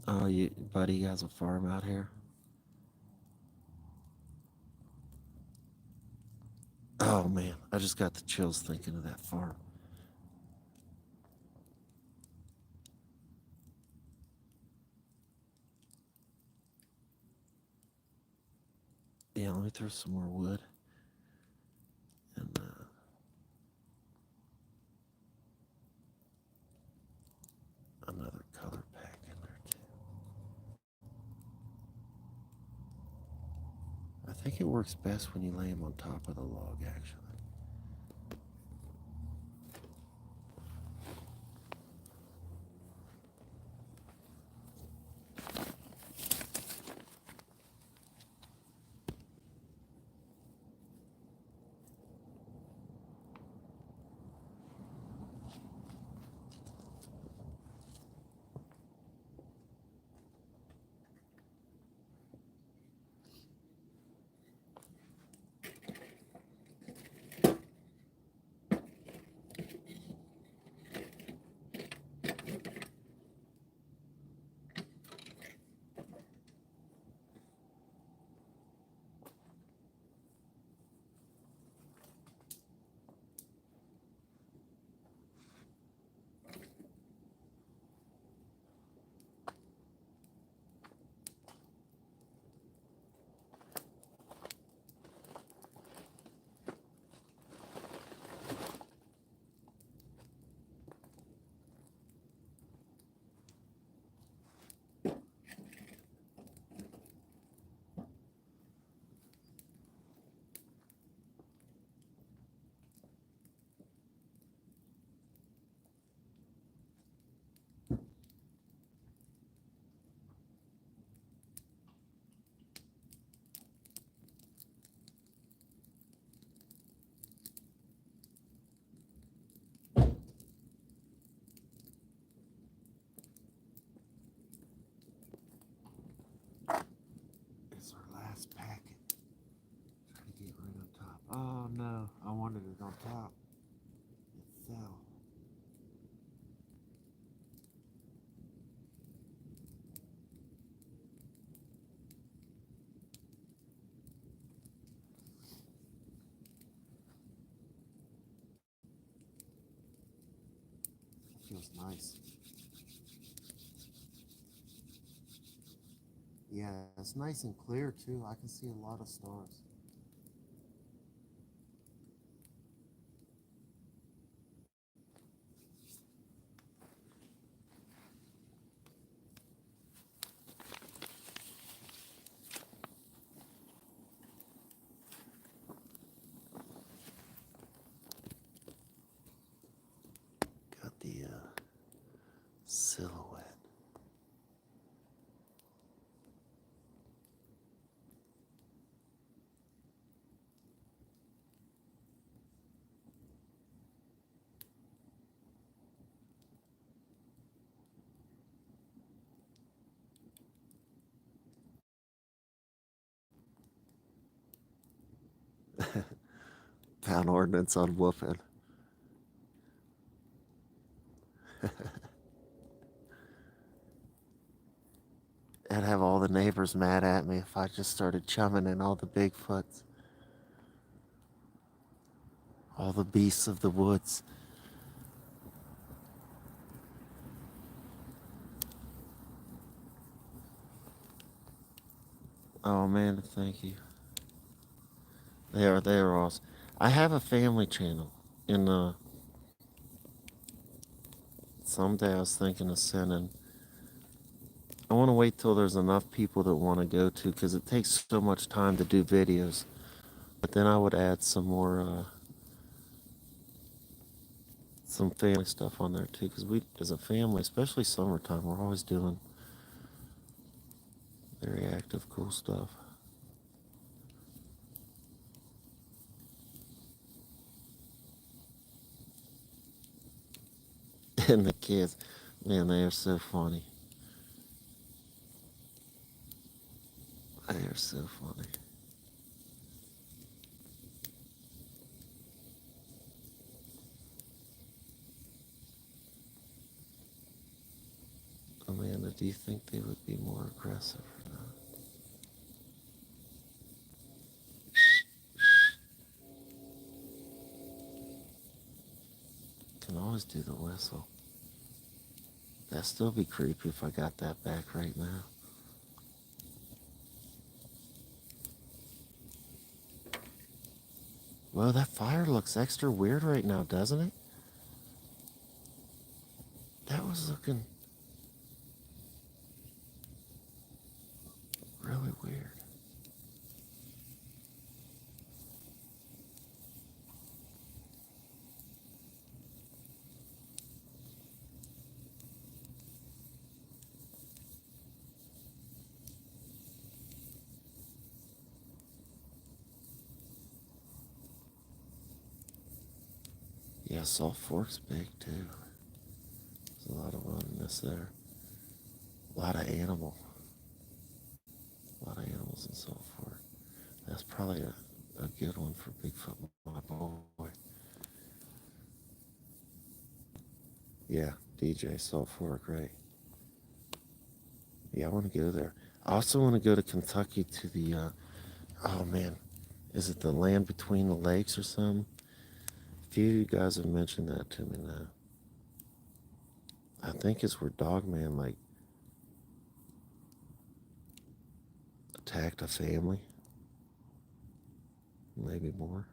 Oh, buddy has a farm out here. Oh man, I just got the chills thinking of that farm. Yeah, let me throw some more wood and another color pack in there too. I think it works best when you lay them on top of the log, actually. It's our last packet. Try to get right on top. Oh no, I wanted it on top. It fell. Feels nice. Yeah, it's nice and clear too. I can see a lot of stars. Town ordinance on whooping. I'd have all the neighbors mad at me if I just started chumming in all the Bigfoots. All the beasts of the woods. Oh man, thank you. They are awesome. I have a family channel. And someday I was thinking of sending. I want to wait till there's enough people that want to go to, because it takes so much time to do videos. But then I would add some more, some family stuff on there too, because we, as a family, especially summertime, we're always doing very active, cool stuff. And the kids, man, they are so funny. They are so funny. Amanda, do you think they would be more aggressive or not? Can always do the whistle. That'd still be creepy if I got that back right now. Well, that fire looks extra weird right now, doesn't it? That was looking really weird. Yeah, Salt Fork's big too. There's a lot of wilderness there. A lot of animal. A lot of animals in Salt Fork. That's probably a good one for Bigfoot, my boy. Yeah, DJ, Salt Fork, right? Yeah, I want to go there. I also want to go to Kentucky to the, oh man, is it the land between the lakes or something? A few of you guys have mentioned that to me now. I think it's where Dogman, like, attacked a family. Maybe more.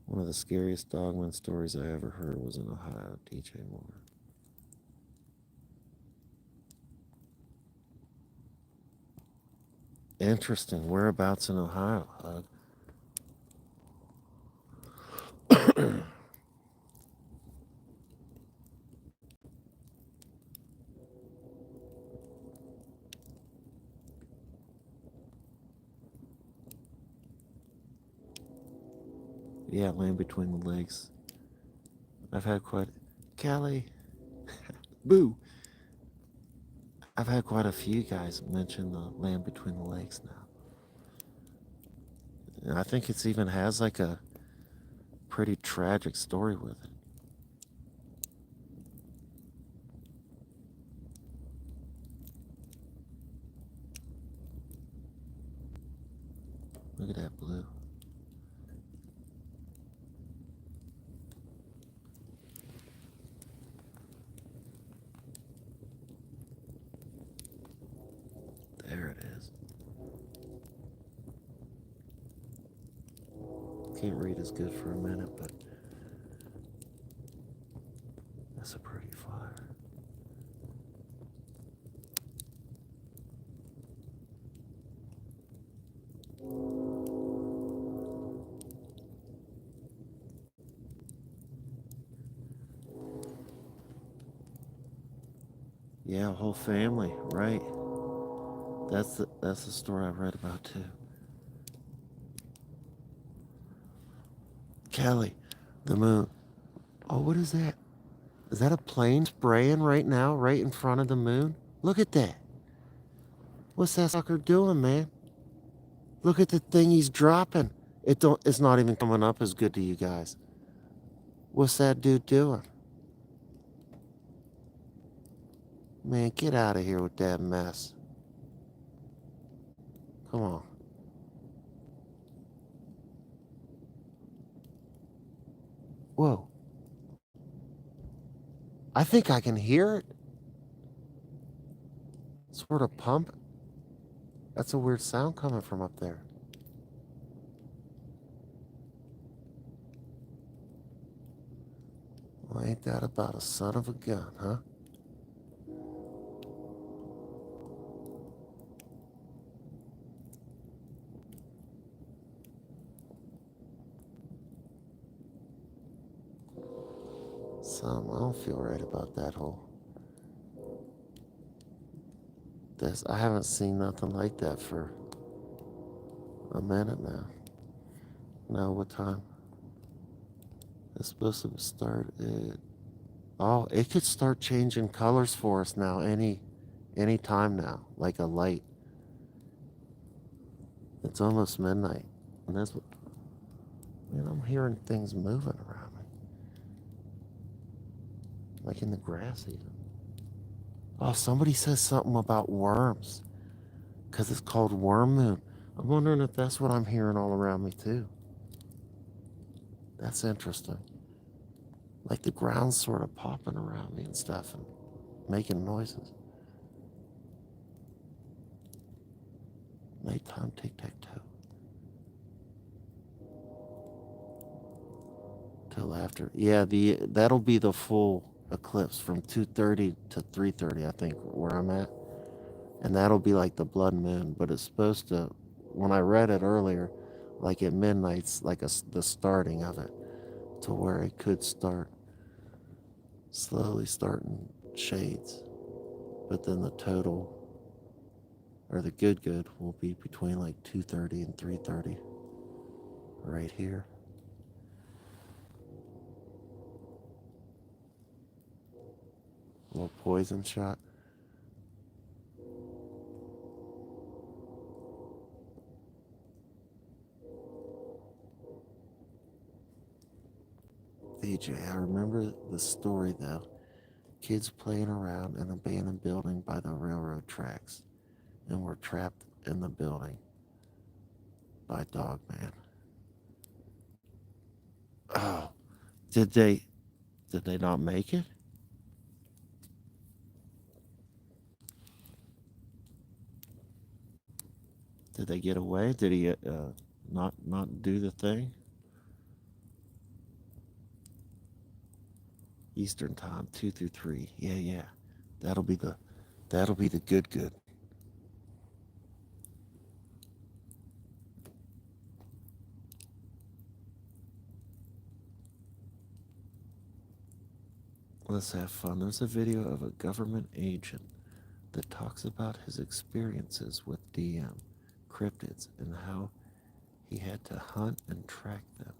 One of the scariest Dogman stories I ever heard was in Ohio, DJ Moore. Interesting. Whereabouts in Ohio, Hug? Yeah, land between the lakes. I've had quite... Callie! Boo! I've had quite a few guys mention the land between the lakes now. And I think it's even has like a pretty tragic story with it. Look at that blue. There it is. Can't read as good for a minute, but that's a pretty fire. Yeah, a whole family, right? That's the story I read about too. Kelly, the moon. Oh, what is that? Is that a plane spraying right now, right in front of the moon? Look at that. What's that sucker doing, man? Look at the thing he's dropping. It's not even coming up as good to you guys. What's that dude doing? Man, get out of here with that mess. Come on. Whoa. I think I can hear it. Sort of pump. That's a weird sound coming from up there. Well, ain't that about a son of a gun, huh? I don't feel right about that whole. I haven't seen nothing like that for a minute now. Now what time? It's supposed to start at... Oh, it could start changing colors for us now any time now, like a light. It's almost midnight. And that's what... Man, I'm hearing things moving around me. Like in the grass even. Oh, somebody says something about worms. Because it's called Worm Moon. I'm wondering if that's what I'm hearing all around me too. That's interesting. Like the ground's sort of popping around me and stuff and making noises. Nighttime tic-tac-toe. Till after. Yeah, that'll be the full eclipse from 2:30 to 3:30, I think, where I'm at. And that'll be like the blood moon, but it's supposed to, when I read it earlier, like at midnight's like the starting of it, to where it could start slowly starting shades. But then the total, or the good will be between like 2:30 and 3:30 right here. A little poison shot. AJ, I remember the story though. Kids playing around an abandoned building by the railroad tracks and were trapped in the building by Dogman. Oh, did they not make it? Did they get away? Did he not do the thing? Eastern time, 2 through 3. Yeah. That'll be the good. Let's have fun. There's a video of a government agent that talks about his experiences with DM, cryptids, and how he had to hunt and track them.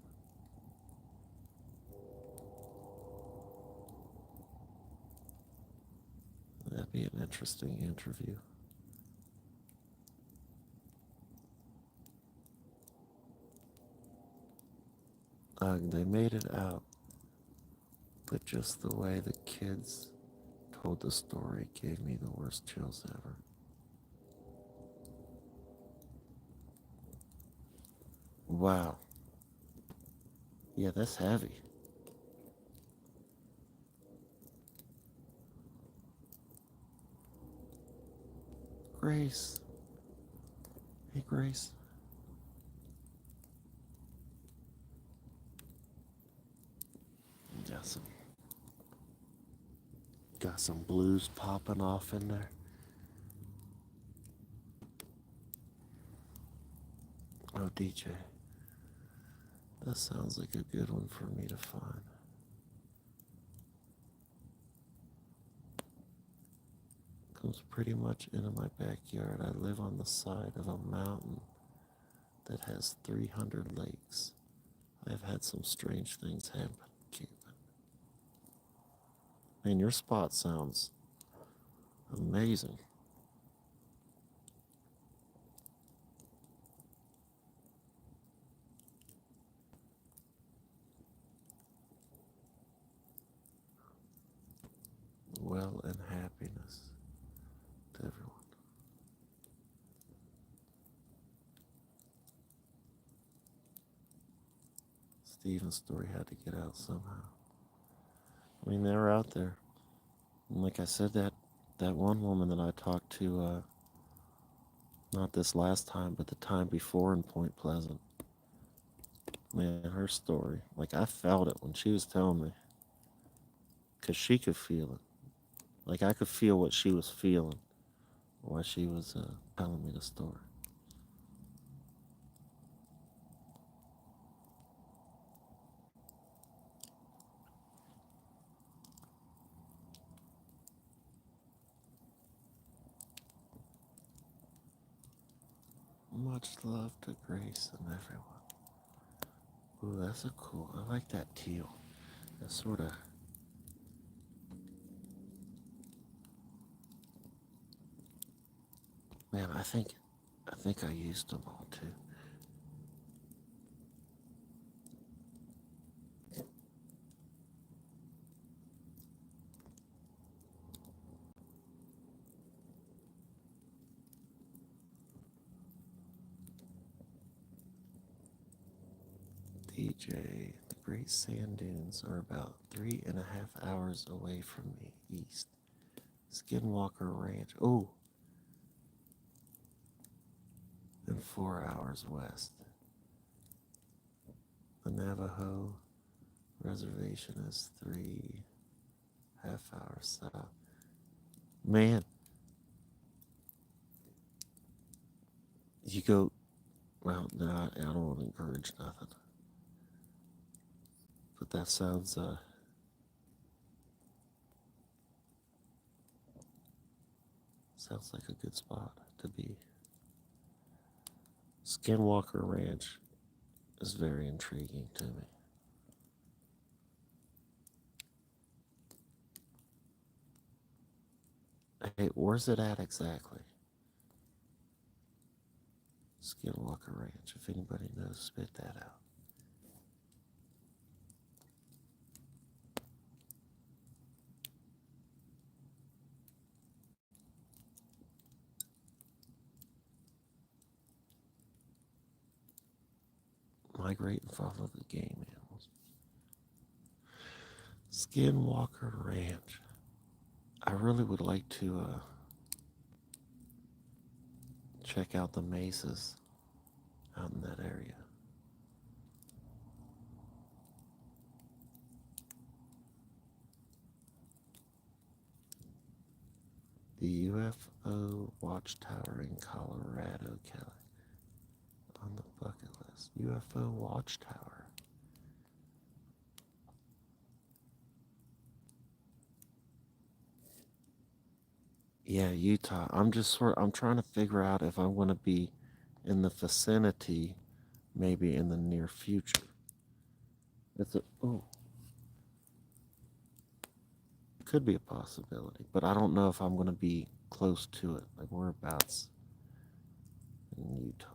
That'd be an interesting interview. They made it out, but just the way the kids told the story gave me the worst chills ever. Wow. Yeah, that's heavy. Grace. Hey, Grace. Got some blues popping off in there. Oh, DJ. That sounds like a good one for me to find. Comes pretty much into my backyard. I live on the side of a mountain that has 300 lakes. I've had some strange things happen camping. Man, your spot sounds amazing. Stevens story had to get out somehow. I mean, they're out there. And like I said, that one woman that I talked to, not this last time, but the time before in Point Pleasant, man, her story, like I felt it when she was telling me, because she could feel it. Like I could feel what she was feeling while she was telling me the story. Much love to Grace and everyone. Ooh, that's a cool. I like that teal. That sort of. Man, I think I used them all too. DJ, the Great Sand Dunes are about 3.5 hours away from me, east. Skinwalker Ranch, oh, and 4 hours west. The Navajo Reservation is 3.5 hours south. Man, you go, well, no, I don't want to encourage nothing. But that sounds, sounds like a good spot to be. Skinwalker Ranch is very intriguing to me. Hey, where's it at exactly? Skinwalker Ranch. If anybody knows, spit that out. Migrate and follow the game animals. Skinwalker Ranch. I really would like to check out the mesas out in that area. The UFO Watchtower in Colorado, Kelly. On the bucket list. UFO Watchtower. Yeah, Utah. I'm trying to figure out if I want to be in the vicinity, maybe in the near future. Could be a possibility, but I don't know if I'm going to be close to it. Like whereabouts in Utah.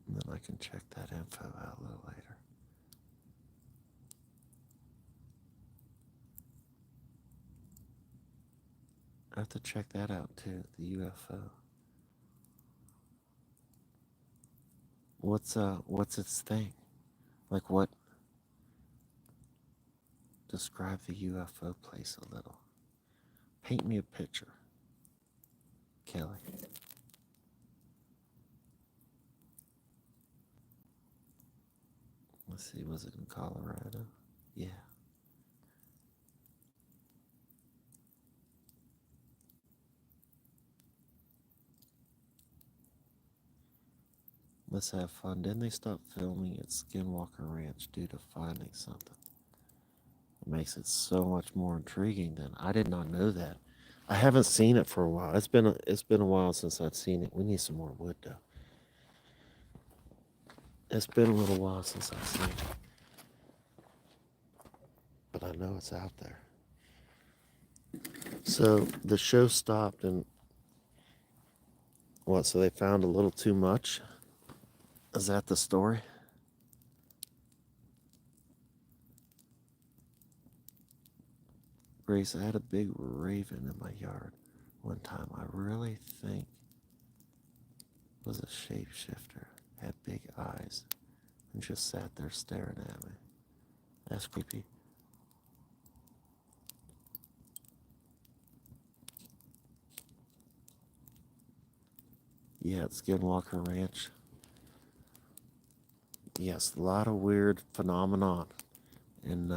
And then I can check that info out a little later. I have to check that out too, the UFO. What's its thing? Like what? Describe the UFO place a little. Paint me a picture, Kelly. Let's see, was it in Colorado? Yeah. Let's have fun. Didn't they stop filming at Skinwalker Ranch due to finding something? It makes it so much more intriguing than I did not know that. I haven't seen it for a while. It's been a while since I've seen it. We need some more wood though. It's been a little while since I've seen it. But I know it's out there. So the show stopped and what, so they found a little too much? Is that the story? Grace, I had a big raven in my yard. one time. I really think was a shapeshifter. Had big eyes and just sat there staring at me. That's creepy. Yeah, it's Skinwalker Ranch. Yes, a lot of weird phenomenon and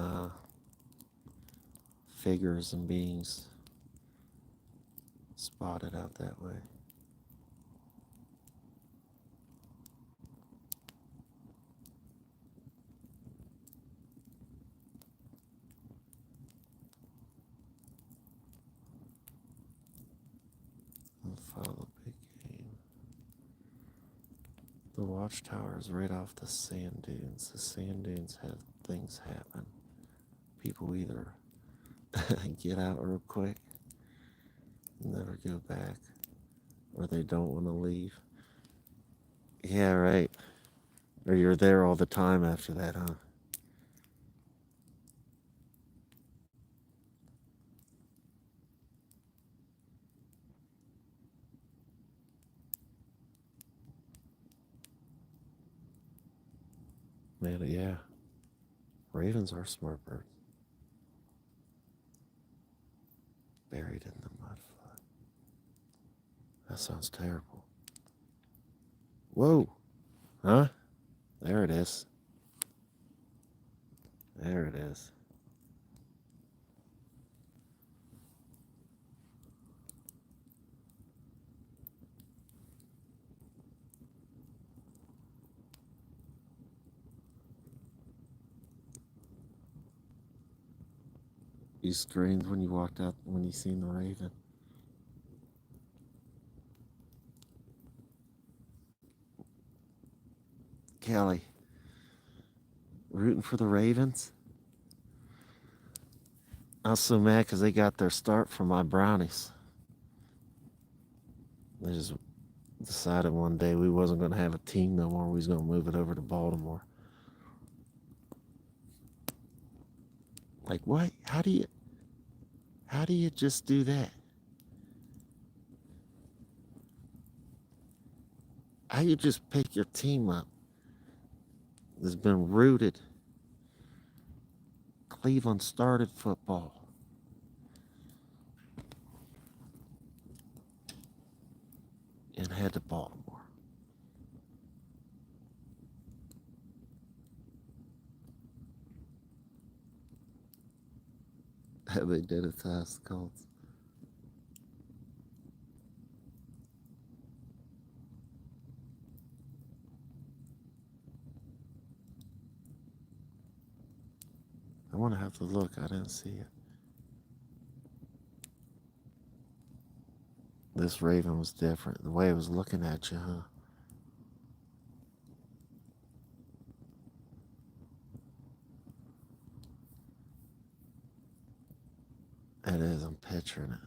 figures and beings spotted out that way. I'll follow big game. The watchtower is right off the sand dunes. The sand dunes have things happen. People either get out real quick, never go back, or they don't want to leave. Yeah, right. Or you're there all the time after that, huh? Man, yeah. Ravens are smart birds. Buried in the mud flood. That sounds terrible. Whoa! Huh? There it is. There it is. You screamed when you walked out when you seen the raven. Kelly, rooting for the Ravens? I was so mad because they got their start from my brownies. They just decided one day we wasn't going to have a team no more. We was going to move it over to Baltimore. Like, what? How do you just do that? How you just pick your team up that's been rooted? Cleveland started football. And head to Baltimore. They did it to us, Colts. I want to have to look. I didn't see it. This raven was different. The way it was looking at you, huh? It is. I'm picturing it.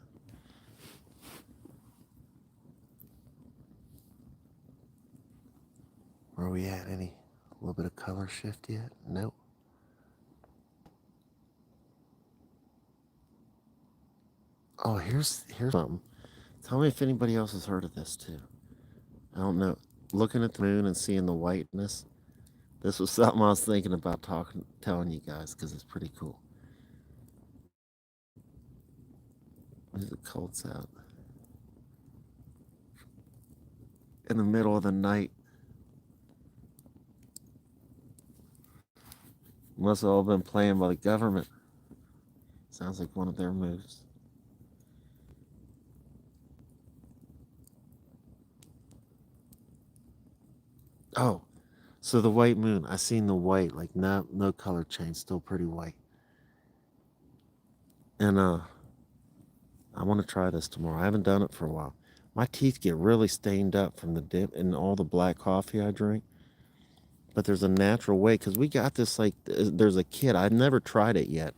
Where are we at? Any a little bit of color shift yet? Nope. Oh, here's something. Tell me if anybody else has heard of this too. I don't know. Looking at the moon and seeing the whiteness. This was something I was thinking about telling you guys because it's pretty cool. There's the Colts out in the middle of the night. Must have all been playing by the government. Sounds like one of their moves. Oh, so the white moon. I seen the white, like no color change, still pretty white. And I want to try this tomorrow. I haven't done it for a while. My teeth get really stained up from the dip and all the black coffee I drink. But there's a natural way because we got this like there's a kit. I've never tried it yet.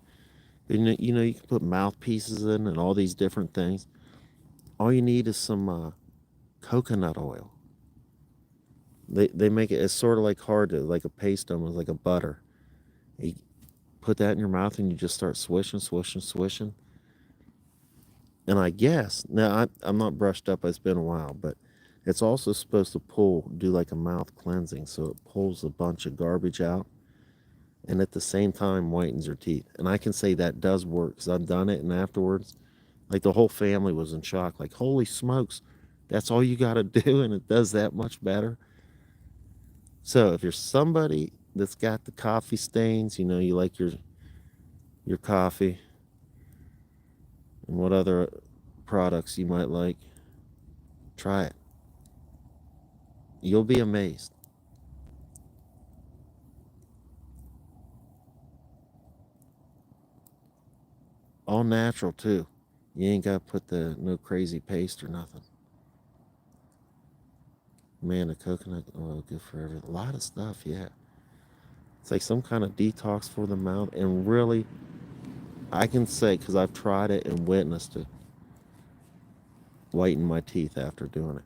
You can put mouthpieces in and all these different things. All you need is some coconut oil. They make it. It's sort of like hard to like a paste almost like a butter. You put that in your mouth and you just start swishing, swishing, swishing. And I guess, now I'm not brushed up, it's been a while, but it's also supposed to do like a mouth cleansing. So it pulls a bunch of garbage out and at the same time whitens your teeth. And I can say that does work because I've done it. And afterwards, like the whole family was in shock. Like, holy smokes, that's all you got to do. And it does that much better. So if you're somebody that's got the coffee stains, you know, you like your coffee and what other products you might like, try it. You'll be amazed. All natural too. You ain't got to put the no crazy paste or nothing. Man, the coconut oil good for everything. A lot of stuff, yeah. It's like some kind of detox for the mouth. And really, I can say, because I've tried it and witnessed it, whiten my teeth after doing it.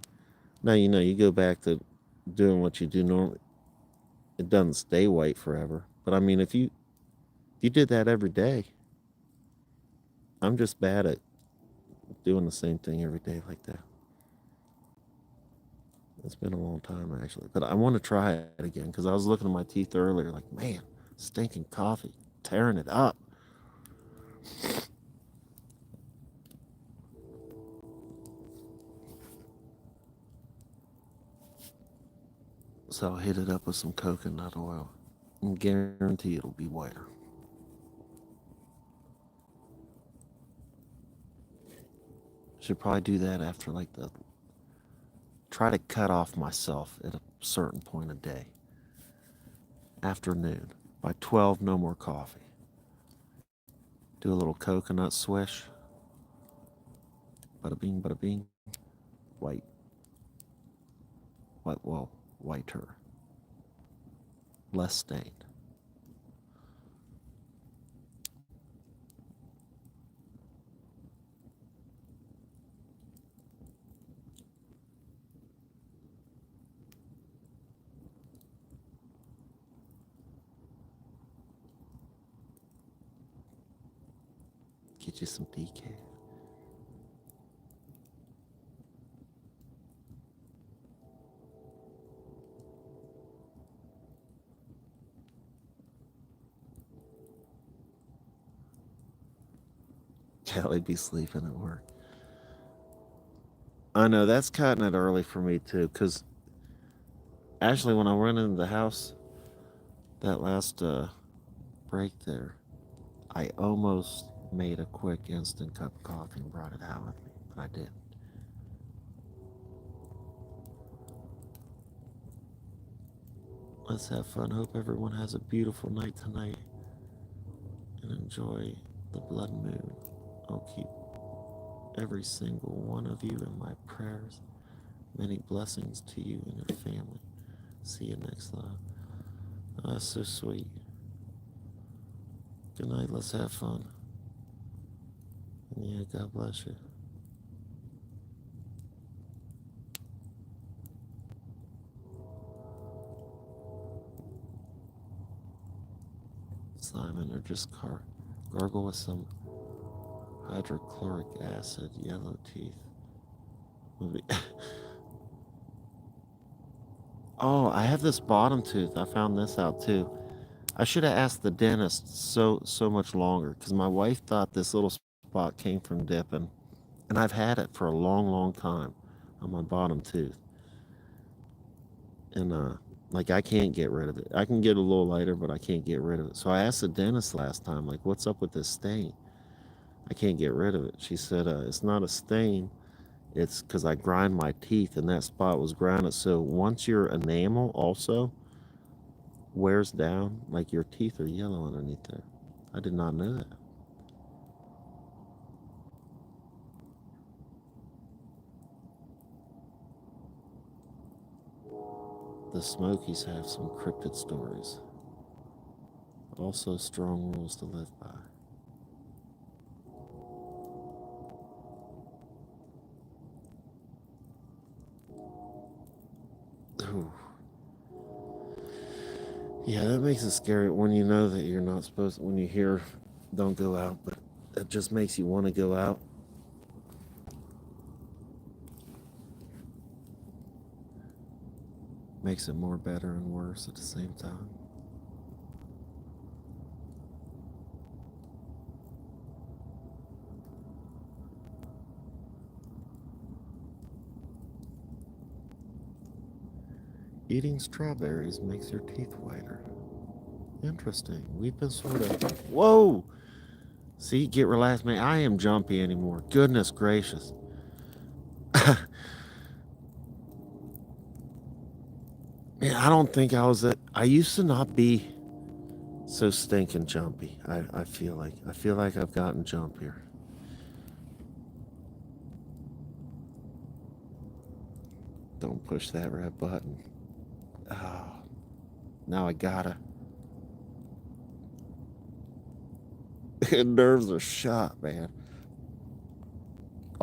Now, you know, you go back to doing what you do normally, it doesn't stay white forever. But I mean, if you did that every day, I'm just bad at doing the same thing every day like that. It's been a long time actually, but I want to try it again because I was looking at my teeth earlier, like, man, stinking coffee, tearing it up. So I'll hit it up with some coconut oil and guarantee it'll be whiter. Should probably do that after like the try to cut off myself at a certain point of day. Afternoon. By 12, no more coffee. Do a little coconut swish. Bada bing. White. Well, whiter. Less stained. Get you some decaf. Kelly be sleeping at work. I know that's cutting it early for me too, because actually, when I went into the house that last break there, I almost made a quick instant cup of coffee and brought it out with me, but I didn't. Let's have fun. Hope everyone has a beautiful night tonight and enjoy the blood moon. I'll keep every single one of you in my prayers. Many blessings to you and your family. See you next time. Oh, that's so sweet. Good night. Let's have fun. And yeah, God bless you. Simon, or just gargle with some hydrochloric acid, yellow teeth. Oh, I have this bottom tooth. I found this out too. I should have asked the dentist so much longer because my wife thought this little spot came from dipping, and I've had it for a long time on my bottom tooth, and like I can't get rid of it. I can get a little lighter, but I can't get rid of it. So I asked the dentist last time, like, what's up with this stain? I can't get rid of it. She said, it's not a stain. It's because I grind my teeth, and that spot was grounded. So once your enamel also wears down, like your teeth are yellow underneath there. I did not know that. The Smokies have some cryptid stories. Also, strong rules to live by. Ooh. Yeah, that makes it scary when you know that you're not supposed to, when you hear don't go out, but it just makes you want to go out. Makes it more better and worse at the same time. Eating strawberries makes your teeth whiter. Interesting. We've been sort of... Whoa! See, get relaxed, man. I am jumpy anymore. Goodness gracious. Man, I don't think I was at... I used to not be so stinking jumpy. I feel like I've gotten jumpier. Don't push that red button. Oh, now I gotta. Nerves are shot, man.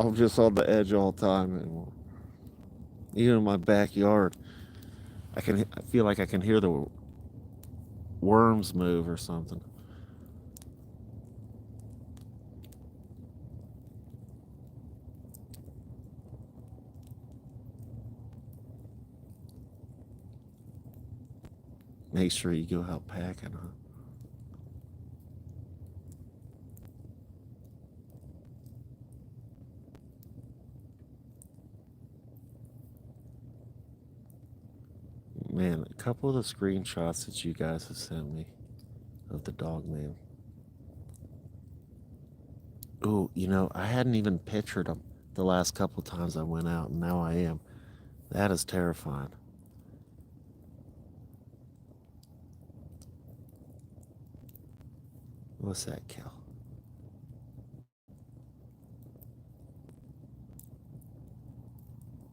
I'm just on the edge all the time anymore. Even in my backyard, I feel like I can hear the worms move or something. Make sure you go out packing, huh? Man, a couple of the screenshots that you guys have sent me of the Dogman. Ooh, you know, I hadn't even pictured them the last couple of times I went out, and now I am. That is terrifying. What's that, Cal?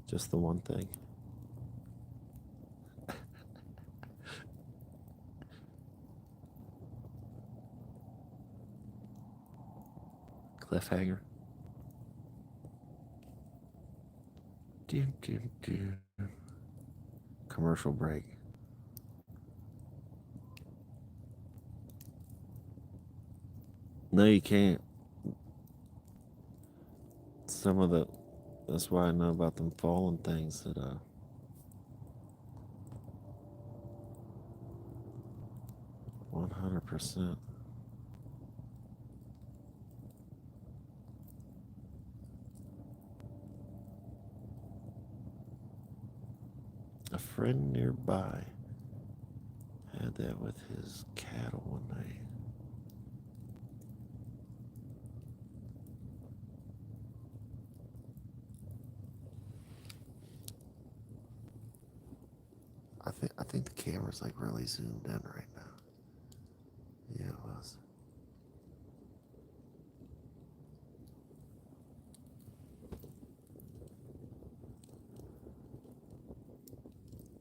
Just the one thing. Cliffhanger. Commercial break. No, you can't. That's why I know about them falling things that 100%. A friend nearby had that with his cattle one night. I think the camera's like really zoomed in right now. Yeah, it was.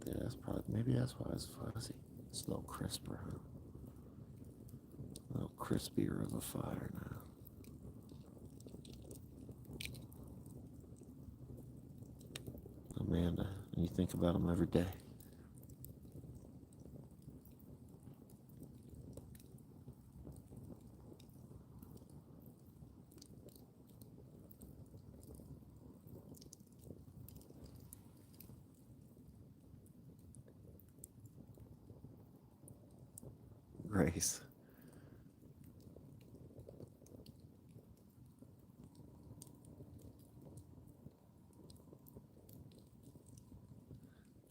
Yeah, maybe that's why it's fuzzy. It's a little crisper, huh? A little crispier of a fire now. Amanda, and you think about them every day. Grace.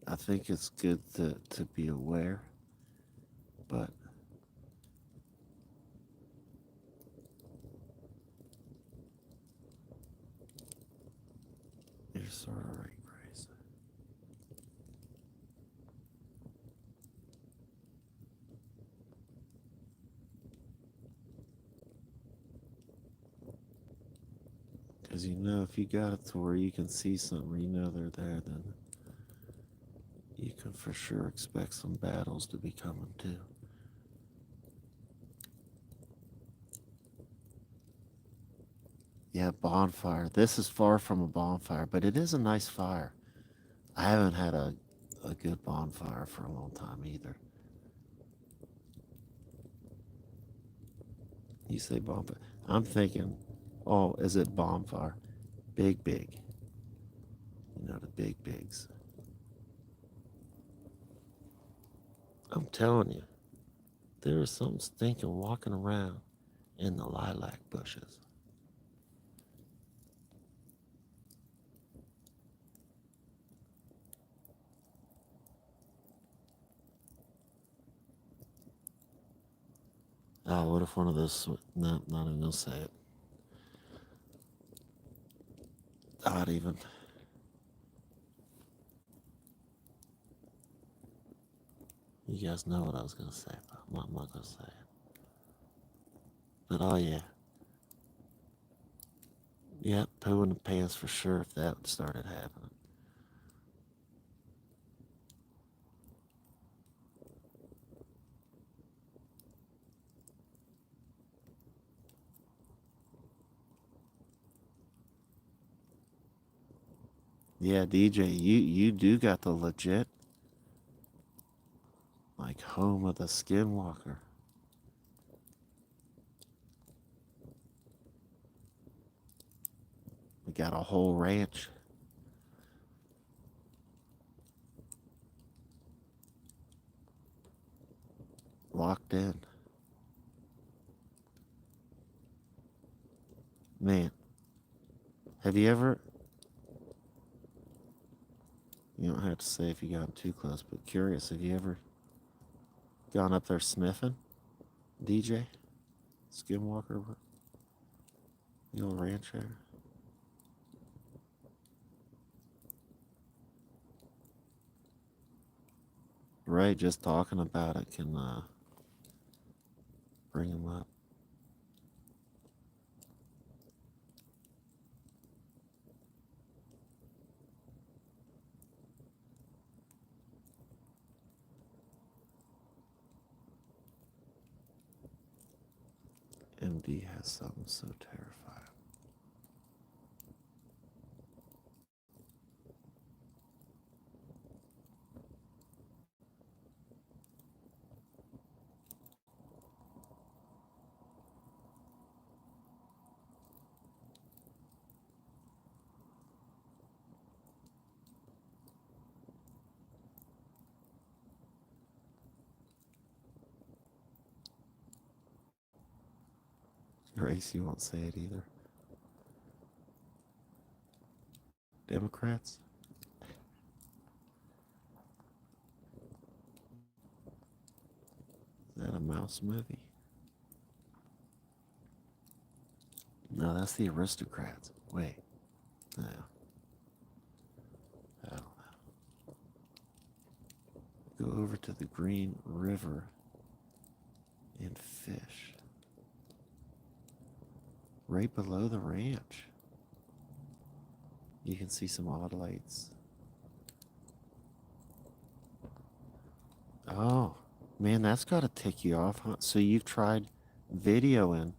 I think it's good to be aware, but you're sort of right, Grace. Because you know, if you got it to where you can see something, you know they're there, then you can for sure expect some battles to be coming too. Yeah, bonfire. This is far from a bonfire, but it is a nice fire. I haven't had a good bonfire for a long time either. You say bonfire. I'm thinking, oh, is it bonfire? Big. You know, the big bigs. I'm telling you, there is something stinking walking around in the lilac bushes. Oh, what if one of those... No, not even gonna say it. Not even. You guys know what I was gonna say, but I'm not gonna say it. But oh yeah. Yep, poo in the pants for sure if that started happening. Yeah, DJ, you do got the legit, like, home of the Skinwalker. We got a whole ranch locked in. Man, have you ever... You don't have to say if you got too close, but curious, have you ever gone up there sniffing, DJ? Skinwalker, the old ranch there? Right, just talking about it can bring him up. MD has something so terrifying. Grace, you won't say it either. Democrats? Is that a mouse movie? No, that's the aristocrats. Wait. No. I don't know. Go over to the Green River and fish. Right below the ranch. You can see some odd lights. Oh, man, that's got to tick you off, huh? So you've tried videoing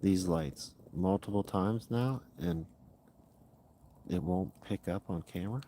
these lights multiple times now, and it won't pick up on camera?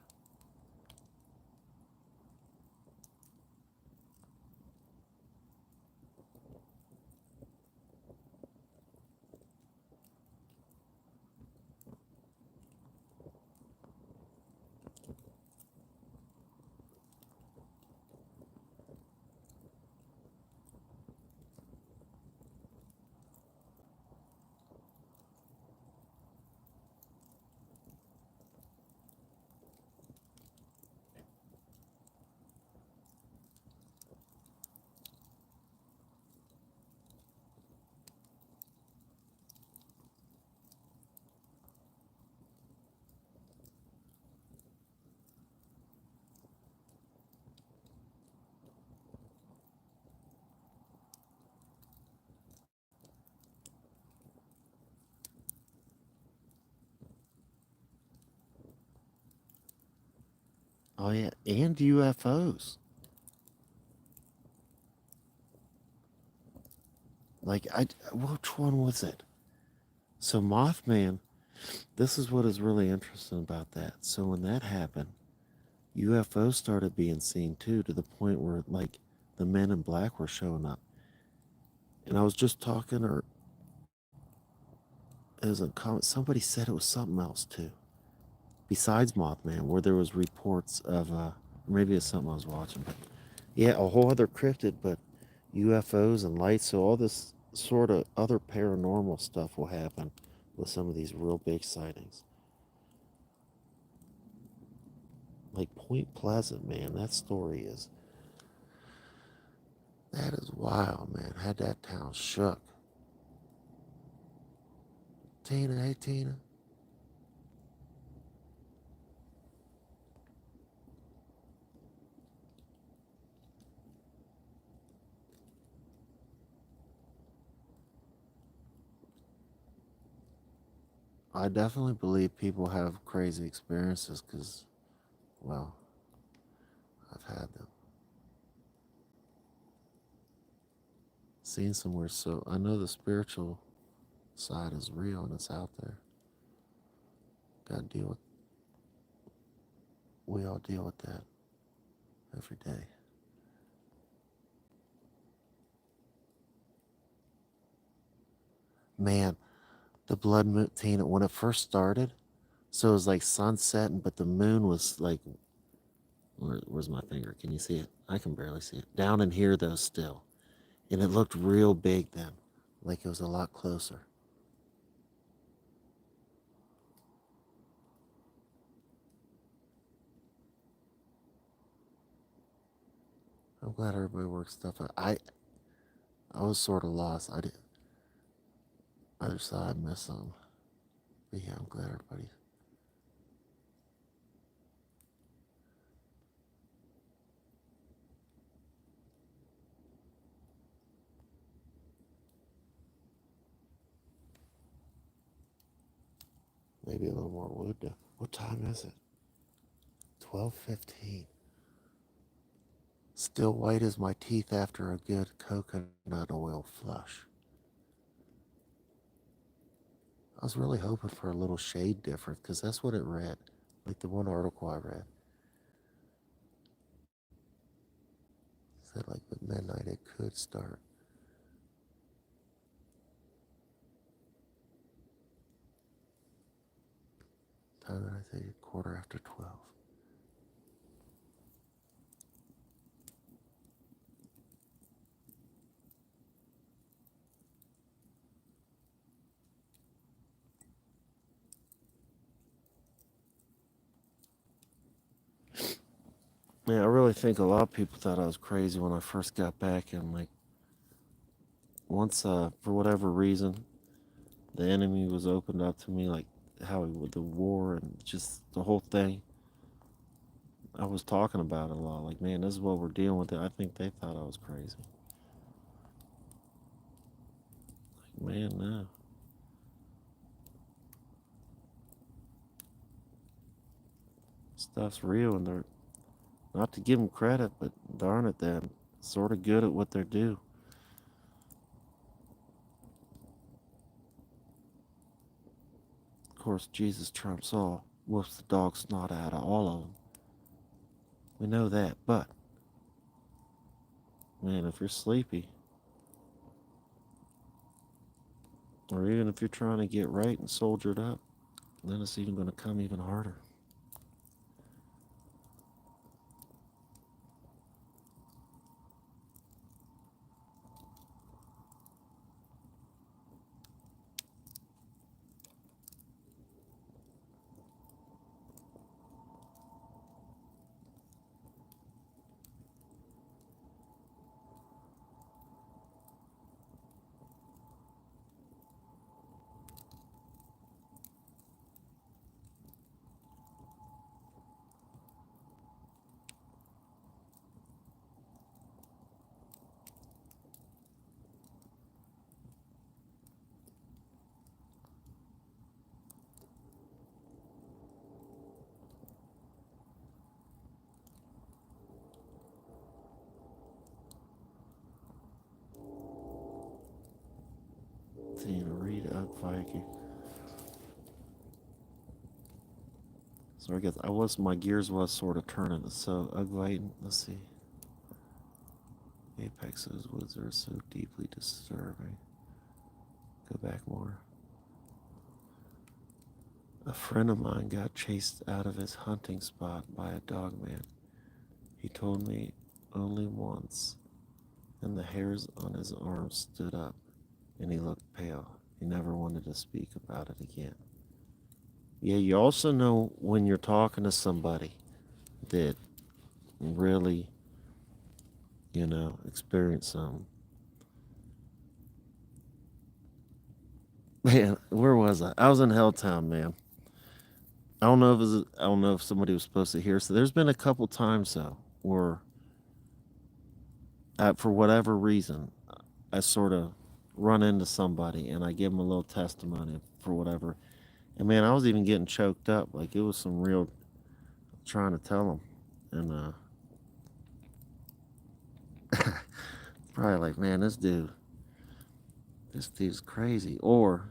Oh, yeah, and UFOs. Like, which one was it? So Mothman, this is what is really interesting about that. So when that happened, UFOs started being seen too, to the point where, like, the men in black were showing up. And I was just talking, or as a comment, somebody said it was something else too, besides Mothman, where there was reports of maybe it's something I was watching. But yeah, a whole other cryptid, but UFOs and lights. So all this sort of other paranormal stuff will happen with some of these real big sightings. Like Point Pleasant, man, that is wild, man. Had that town shook. Tina, hey Tina. I definitely believe people have crazy experiences because, well, I've had them. Seen somewhere, so I know the spiritual side is real and it's out there. Gotta deal with, we all deal with that every day. Man, the blood moon, Tina, when it first started, so it was like sunsetting, but the moon was like, where's my finger? Can you see it? I can barely see it. Down in here, though, still. And it looked real big then, like it was a lot closer. I'm glad everybody worked stuff out. I was sort of lost. I just thought I missed something. But yeah, I'm glad everybody. Maybe a little more wood. What time is it? 12:15. Still white as my teeth after a good coconut oil flush. I was really hoping for a little shade difference because that's what it read. Like the one article I read said, like at midnight it could start. Time that I think quarter after 12. Yeah, I really think a lot of people thought I was crazy when I first got back, and like once, for whatever reason, the enemy was opened up to me, like how with the war and just the whole thing. I was talking about it a lot. Like, man, this is what we're dealing with. I think they thought I was crazy. Like, man, no, stuff's real, and they're not to give them credit, but darn it, they're sort of good at what they do. Of course, Jesus trumps all. Whoops the dog snot out of all of them. We know that, but man, if you're sleepy, or even if you're trying to get right and soldiered up, then it's even going to come even harder. Seeing a read up Viking. So I guess my gears was sort of turning. So Ugviting, let's see. Apex, those woods are so deeply disturbing. Go back more. A friend of mine got chased out of his hunting spot by a dogman. He told me only once, and the hairs on his arms stood up, and he looked pale. He never wanted to speak about it again. Yeah, you also know when you're talking to somebody that really, experienced something. Man, where was I? I was in Helltown, man. I don't know if somebody was supposed to hear. So there's been a couple times though where, for whatever reason, I sort of run into somebody and I give them a little testimony for whatever. And man, I was even getting choked up. Like it was some real trying to tell them, and probably like, man, this dude's crazy. Or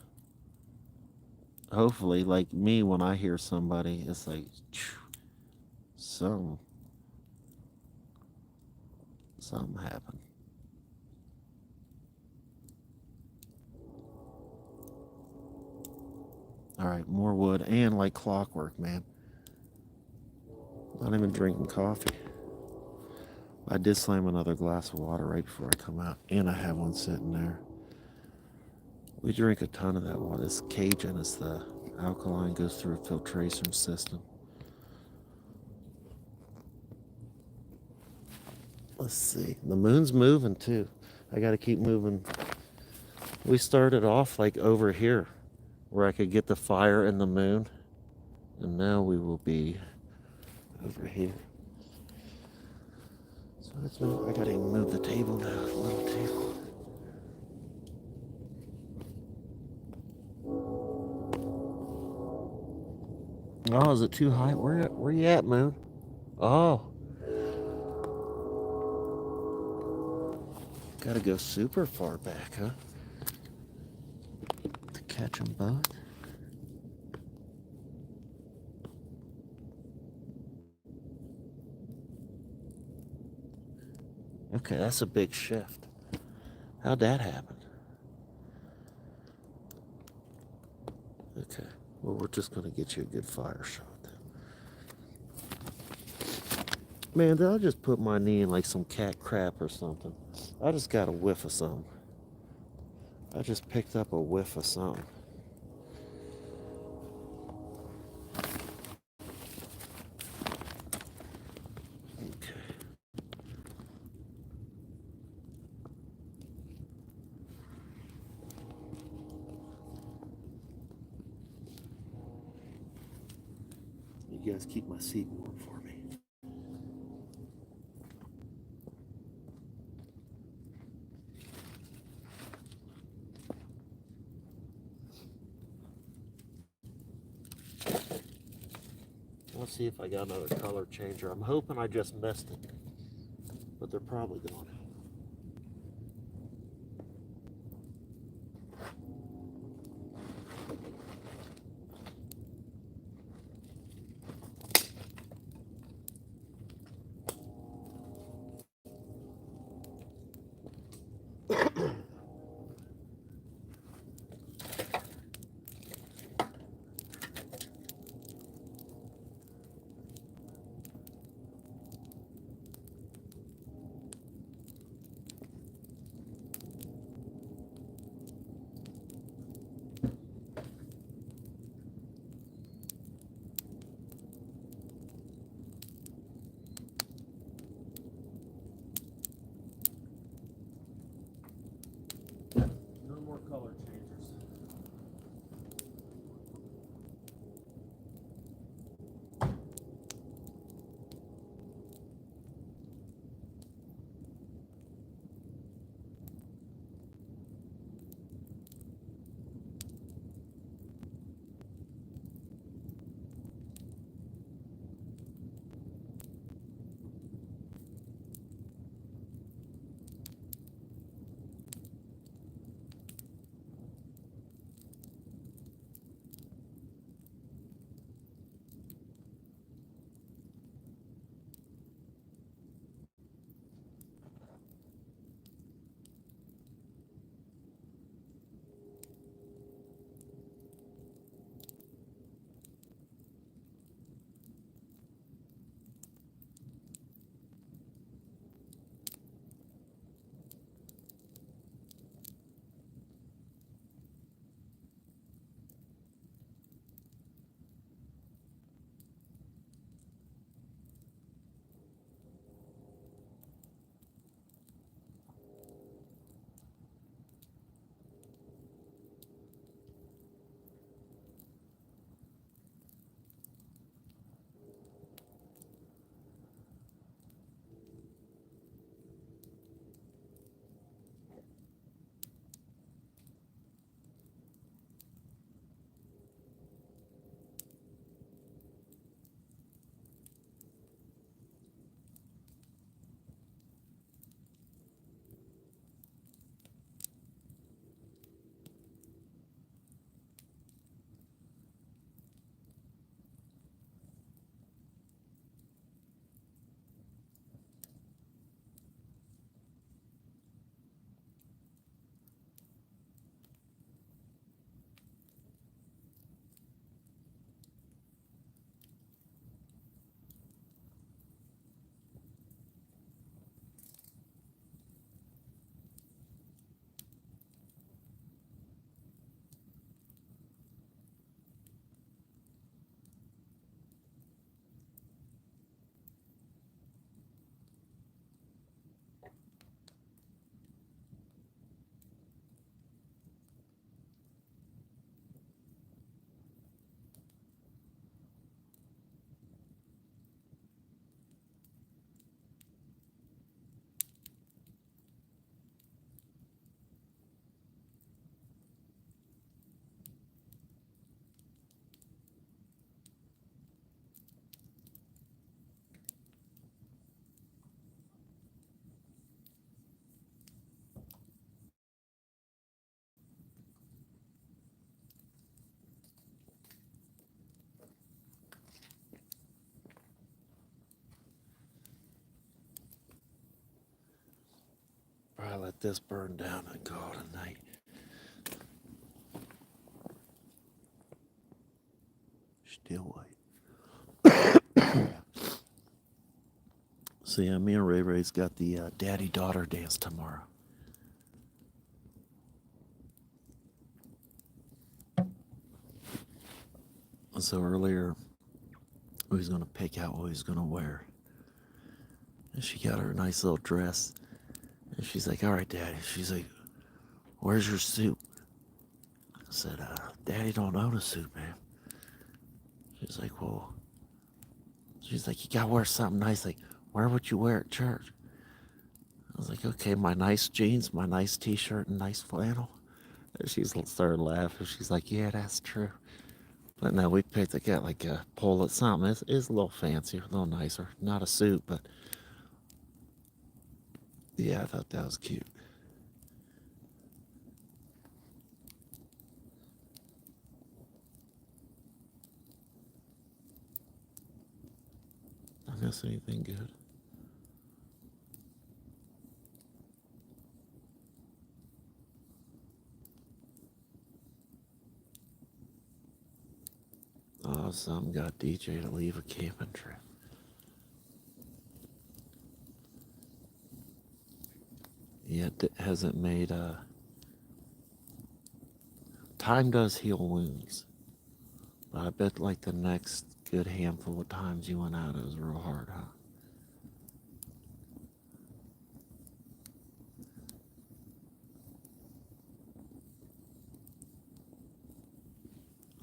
hopefully, like me, when I hear somebody, it's like, something, something happened. All right, more wood and like clockwork, man. Not even drinking coffee. I did slam another glass of water right before I come out, and I have one sitting there. We drink a ton of that water. It's Cajun. It's the alkaline goes through a filtration system. Let's see. The moon's moving too. I got to keep moving. We started off like over here, where I could get the fire and the moon, and now we will be over here. So let's move. I gotta even move the table now, the little table. Oh, is it too high? Where you at, moon? Oh, gotta go super far back, huh? To catch them both. Okay, that's a big shift. How'd that happen? Okay, well, we're just gonna get you a good fire shot then. Man, did I just put my knee in like some cat crap or something? I just got a whiff of something. I just picked up a whiff of something. Okay. You guys keep my seat warm for me. Let's see if I got another color changer. I'm hoping I just missed it, but they're probably gone. let this burn down and call it a night. Still white. So yeah, me and Ray Ray's got the daddy-daughter dance tomorrow. So earlier, we was going to pick out what we was going to wear. And she got her nice little dress. And she's like, all right, Daddy. She's like, where's your suit? I said, Daddy don't own a suit, man. She's like, well, she's like, you got to wear something nice. Like, where would you wear at church? I was like, okay, my nice jeans, my nice t-shirt, and nice flannel. And she started laughing. She's like, yeah, that's true. But no, we picked, I got like a polo something. It's a little fancier, a little nicer. Not a suit, but yeah, I thought that was cute. Did I miss anything good? Oh, some got DJ to leave a camping trip. Yet it hasn't made time does heal wounds. But I bet like the next good handful of times you went out, it was real hard, huh?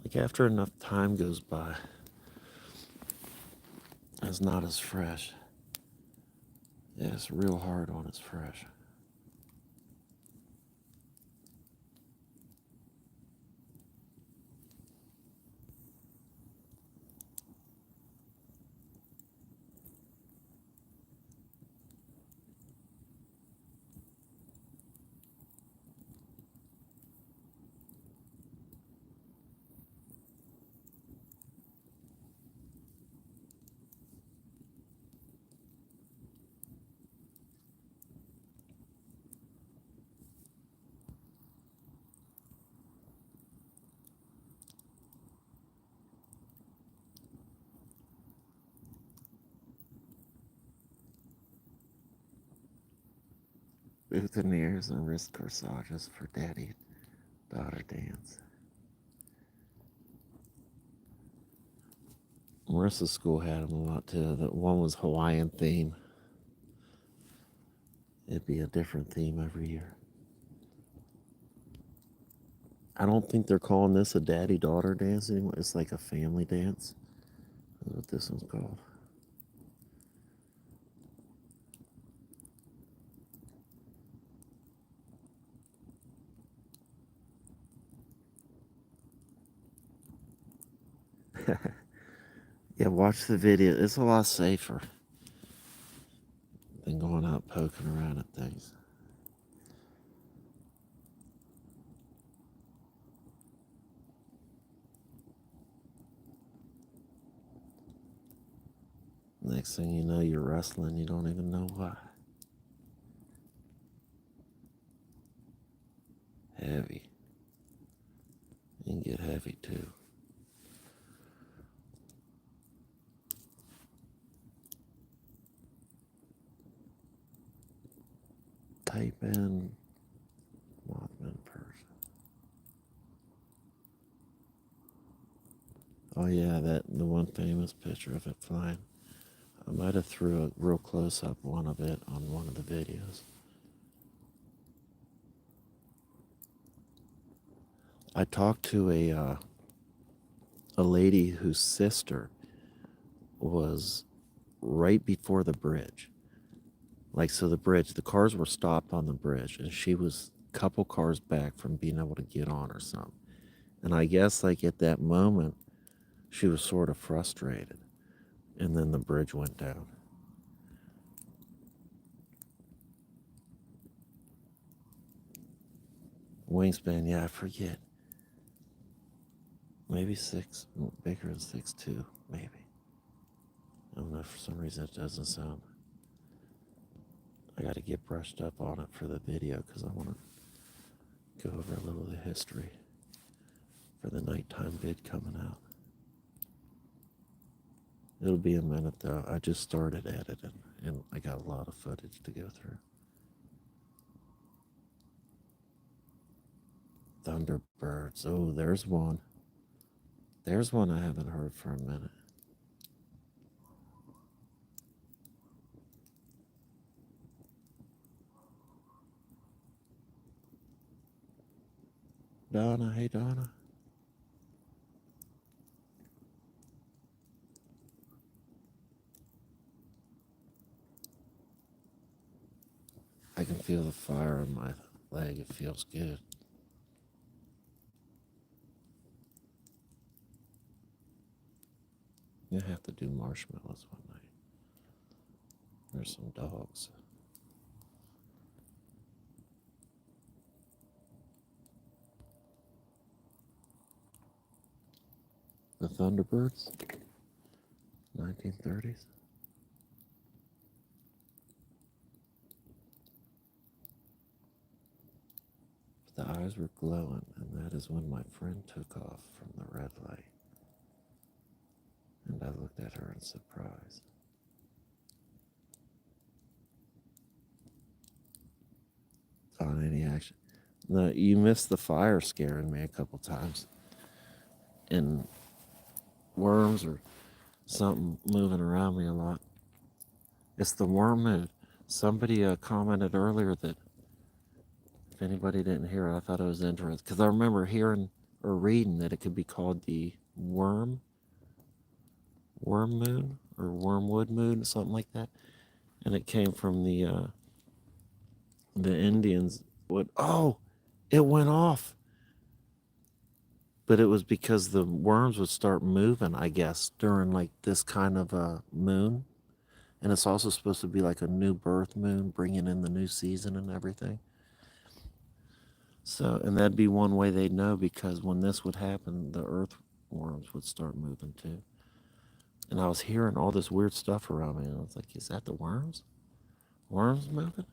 Like after enough time goes by, it's not as fresh. Yeah, it's real hard when it's fresh. Boutonnieres and wrist corsages for daddy-daughter dance. Marissa's school had them a lot too. That one was Hawaiian theme. It'd be a different theme every year. I don't think they're calling this a daddy-daughter dance anymore. It's like a family dance. That's what this one's called. Yeah, watch the video. It's a lot safer than going out poking around at things. Next thing you know, you're wrestling. You don't even know why. Heavy. You can get heavy too. Type in Mothman person. Oh yeah, the one famous picture of it flying. I might have threw a real close up one of it on one of the videos. I talked to a lady whose sister was right before the bridge. Like, so the cars were stopped on the bridge, and she was a couple cars back from being able to get on or something. And I guess, like, at that moment, she was sort of frustrated. And then the bridge went down. Wingspan, yeah, I forget. Maybe bigger than 6'2", maybe. I don't know, for some reason it doesn't sound. I got to get brushed up on it for the video because I want to go over a little of the history for the nighttime vid coming out. It'll be a minute though. I just started editing and I got a lot of footage to go through. Thunderbirds. Oh, there's one. There's one I haven't heard for a minute. Donna, hey Donna. I can feel the fire in my leg. It feels good. You have to do marshmallows one night. There's some dogs. The Thunderbirds, 1930s. The eyes were glowing, and that is when my friend took off from the red light. And I looked at her in surprise. On any action. No, you missed the fire scaring me a couple times. And worms or something moving around me a lot. It's the wormwood. Somebody commented earlier that if anybody didn't hear it, I thought it was interesting. Because I remember hearing or reading that it could be called the worm moon or wormwood moon, something like that. And it came from the Indians. It went off. But it was because the worms would start moving, I guess, during like this kind of a moon. And it's also supposed to be like a new birth moon, bringing in the new season and everything. So, and that'd be one way they'd know, because when this would happen, the earthworms would start moving too. And I was hearing all this weird stuff around me, and I was like, is that the worms? Worms moving?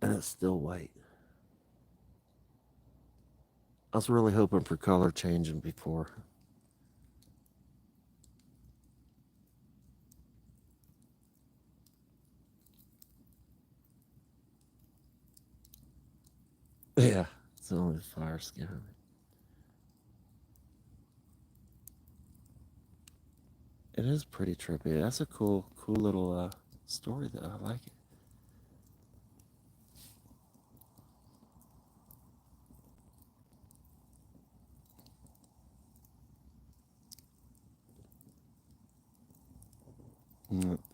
And it's still white. I was really hoping for color changing before. Yeah, it's only the fire scaring me. It is pretty trippy. That's a cool little story that I like it.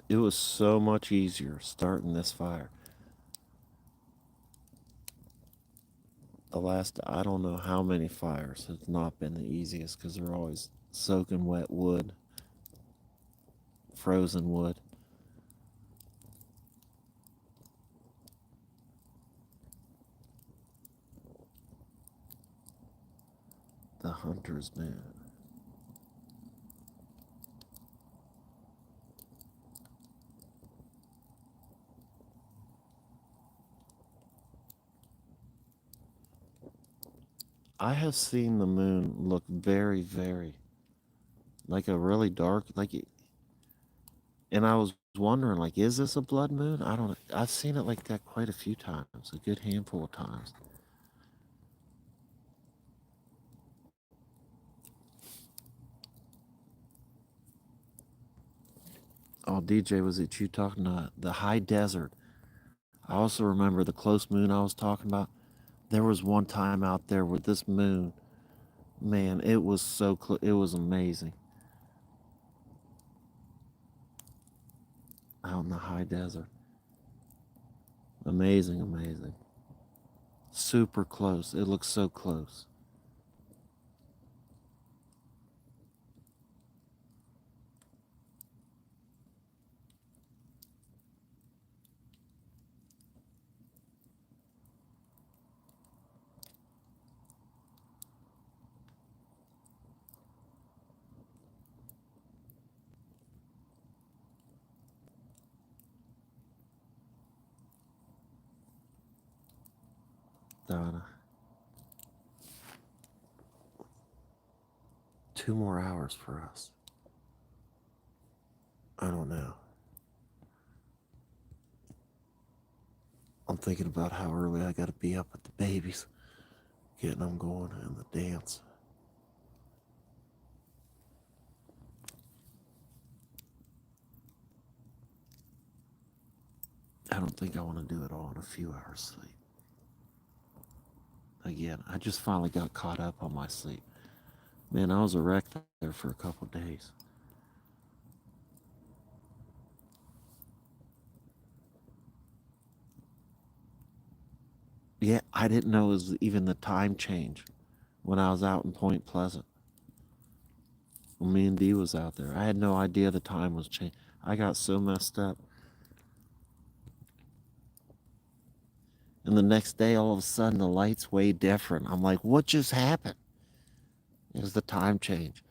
It was so much easier starting this fire. The last, I don't know how many fires have not been the easiest because they're always soaking wet wood, frozen wood. The hunter's man. I have seen the moon look very, very like a really dark, and I was wondering, like, is this a blood moon? I don't know. I've seen it like that quite a few times, a good handful of times. Oh, DJ, was it you talking to the high desert? I also remember the close moon I was talking about. There was one time out there with this moon, man, it was so close. It was amazing. Out in the high desert. Amazing, amazing. Super close. It looks so close. Donna. 2 more hours for us. I don't know. I'm thinking about how early I gotta be up with the babies, getting them going in the dance. I don't think I want to do it all in a few hours sleep. Again, I just finally got caught up on my sleep. Man, I was a wreck there for a couple days. Yeah, I didn't know it was even the time change when I was out in Point Pleasant. When me and Dee was out there, I had no idea the time was changed. I got so messed up. And the next day, all of a sudden, the light's way different. I'm like, what just happened? It was the time change.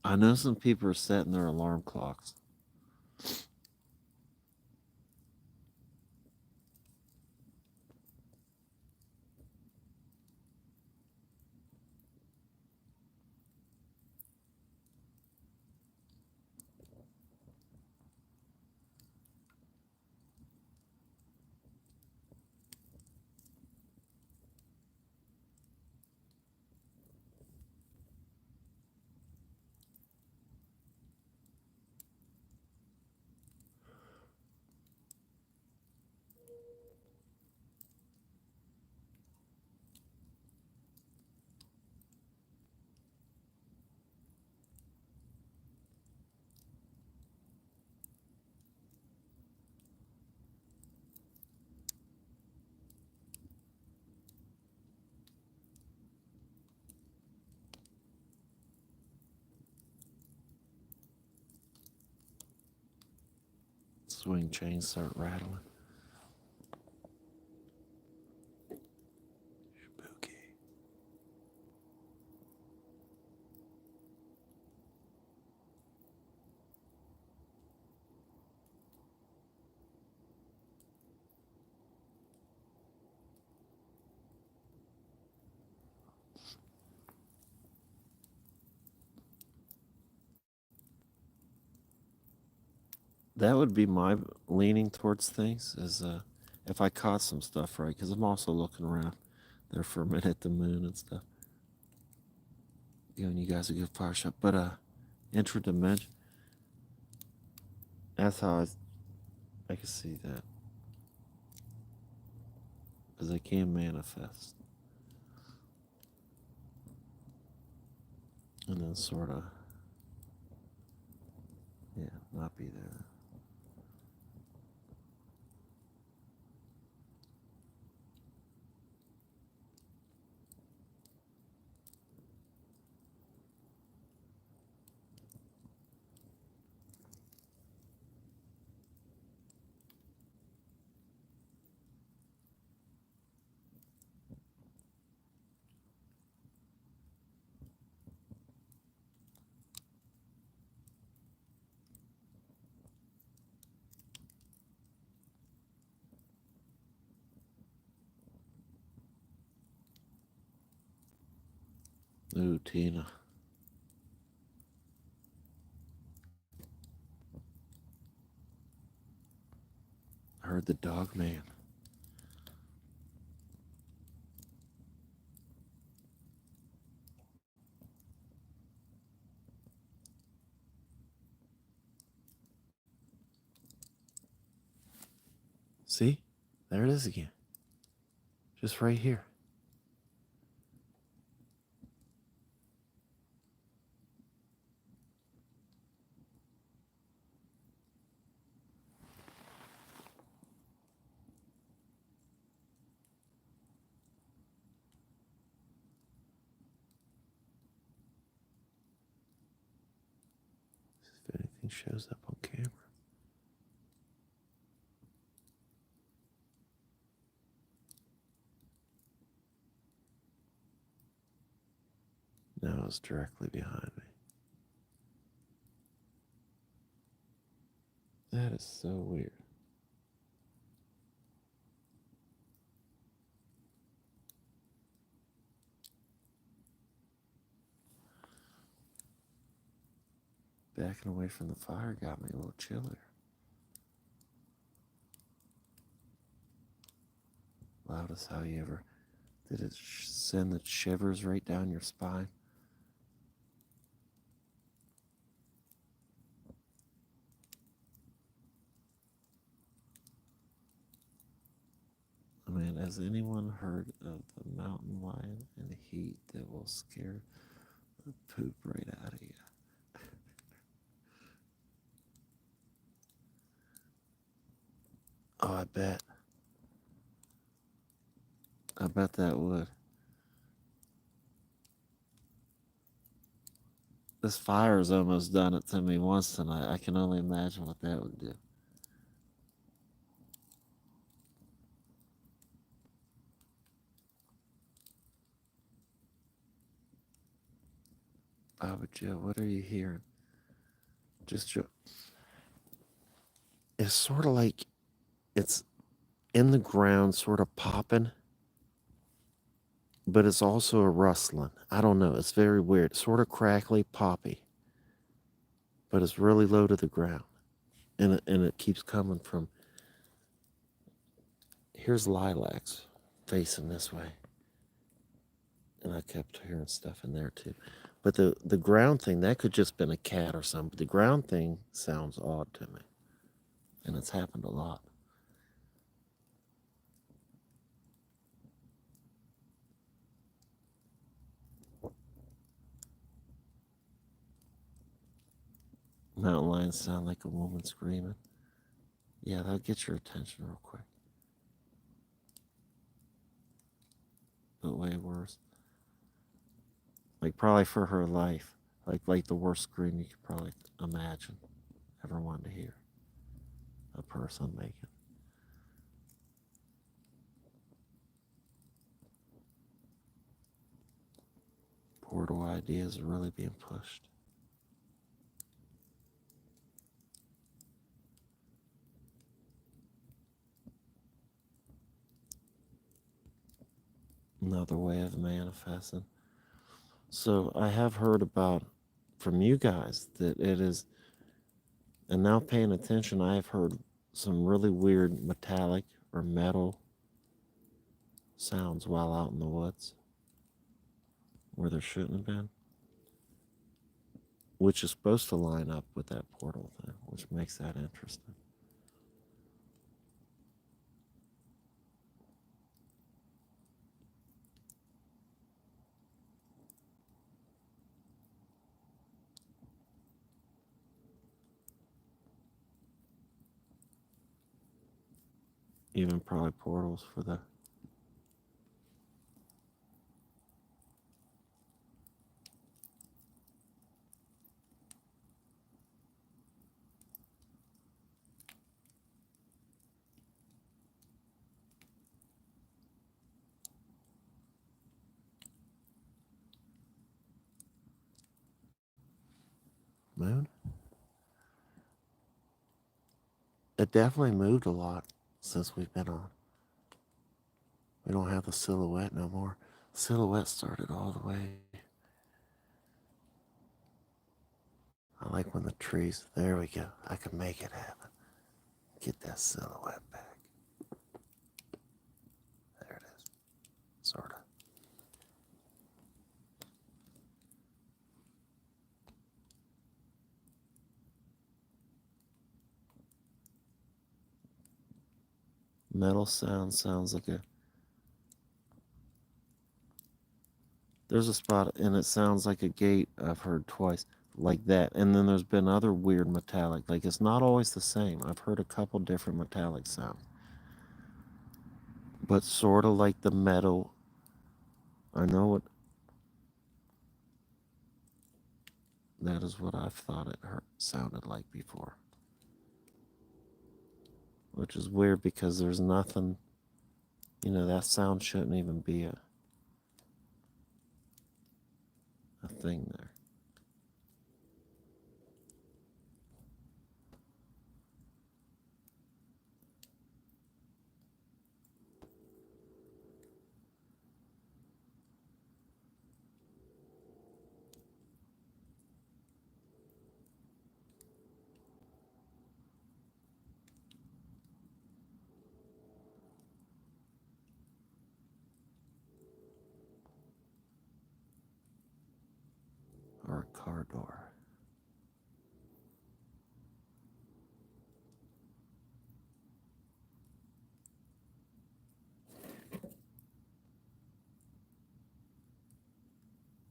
I know some people are setting their alarm clocks. Swing chains start rattling. Spooky. That would be my leaning towards things, is if I caught some stuff right, because I'm also looking around there for a minute at the moon and stuff. Giving you guys a good fire shot. But intradimension, that's how I can see that. Because they can manifest. And then sort of, yeah, not be there. Ooh, Tina. I heard the Dogman. See? There it is again. Just right here. If anything shows up on camera. was directly behind me. That is so weird. Backing away from the fire got me a little chillier. Loudest how you ever did it send the shivers right down your spine? I mean, has anyone heard of the mountain lion and heat that will scare the poop right out of you? Oh, I bet. I bet that would. This fire's almost done it to me once tonight. I can only imagine what that would do. Baba Joe, what are you hearing? Just Joe. It's sort of like it's in the ground, sort of popping, but it's also a rustling. I don't know. It's very weird. Sort of crackly, poppy, but it's really low to the ground. And it keeps coming from. Here's Lilacs facing this way. And I kept hearing stuff in there too. But the ground thing, that could just been a cat or something. But the ground thing sounds odd to me. And it's happened a lot. Mountain lions sound like a woman screaming. Yeah, that'll get your attention real quick. But way worse. Like probably for her life. Like the worst scream you could probably imagine ever wanted to hear a person making. Portal ideas are really being pushed. Another way of manifesting. So I have heard about from you guys that it is, and now paying attention, I have heard some really weird metallic or metal sounds while out in the woods where there shouldn't have been, which is supposed to line up with that portal thing, which makes that interesting. Even probably portals for the moon. It definitely moved a lot since we've been on. We don't have the silhouette no more. Silhouette started all the way. I like when the trees, there we go. I can make it happen. Get that silhouette back. There it is. Sort of. Metal sounds like a. There's a spot and it sounds like a gate I've heard twice, like that. And then there's been other weird metallic. Like it's not always the same. I've heard a couple different metallic sounds. But sort of like the metal. I know what. That is what I've thought it sounded like before. Which is weird because there's nothing, that sound shouldn't even be a thing. thing there. Or a car door.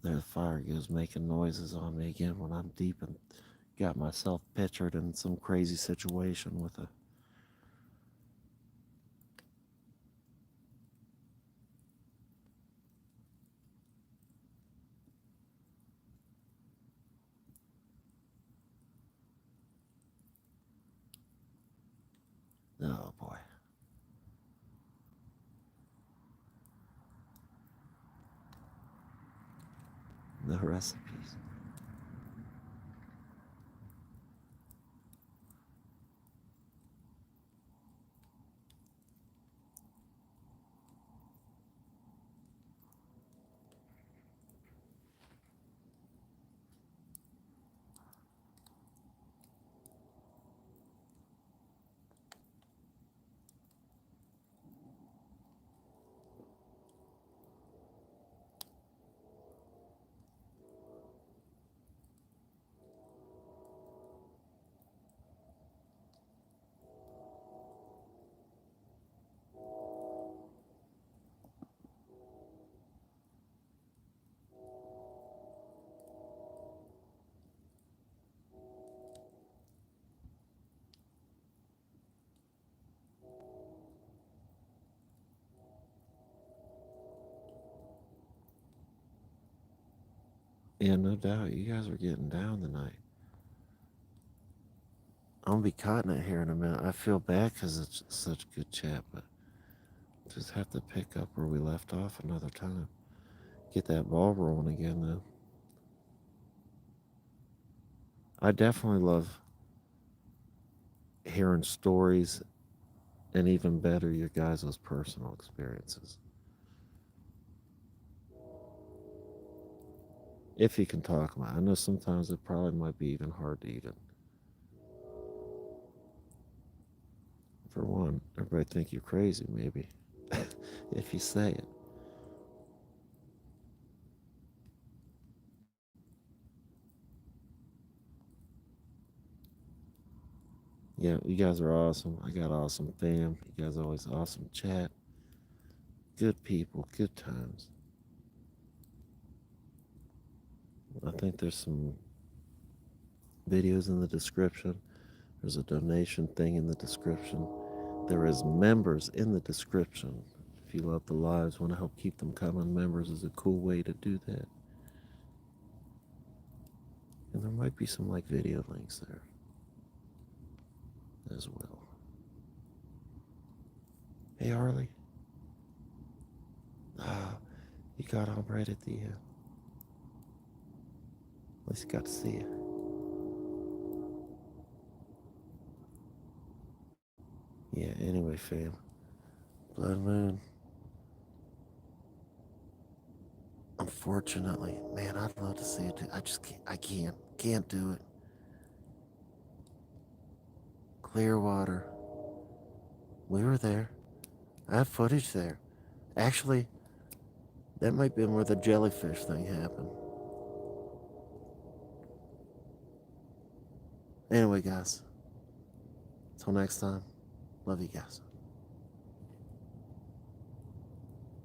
There, the fire goes making noises on me again when I'm deep and got myself pictured in some crazy situation with a... Oh boy. No recipes. Yeah, no doubt. You guys are getting down tonight. I'm gonna be cutting it here in a minute. I feel bad because it's such a good chat, but just have to pick up where we left off another time. Get that ball rolling again, though. I definitely love hearing stories, and even better, your guys' personal experiences. If you can talk about it. I know sometimes it probably might be even hard to even... For one, everybody think you're crazy, maybe, if you say it. Yeah, you guys are awesome. I got awesome fam. You guys always awesome chat. Good people, good times. I think there's some videos in the description. There's a donation thing in the description. There is members in the description. If you love the lives, want to help keep them coming, members is a cool way to do that. And there might be some like video links there as well. Hey Harley. Ah, you got on right at the end. At least got to see you. Yeah, anyway, fam. Blood Moon. Unfortunately, man, I'd love to see it. I just can't. I can't do it. Clearwater. We were there. I have footage there. Actually, that might have been where the jellyfish thing happened. Anyway, guys. Till next time. Love you guys.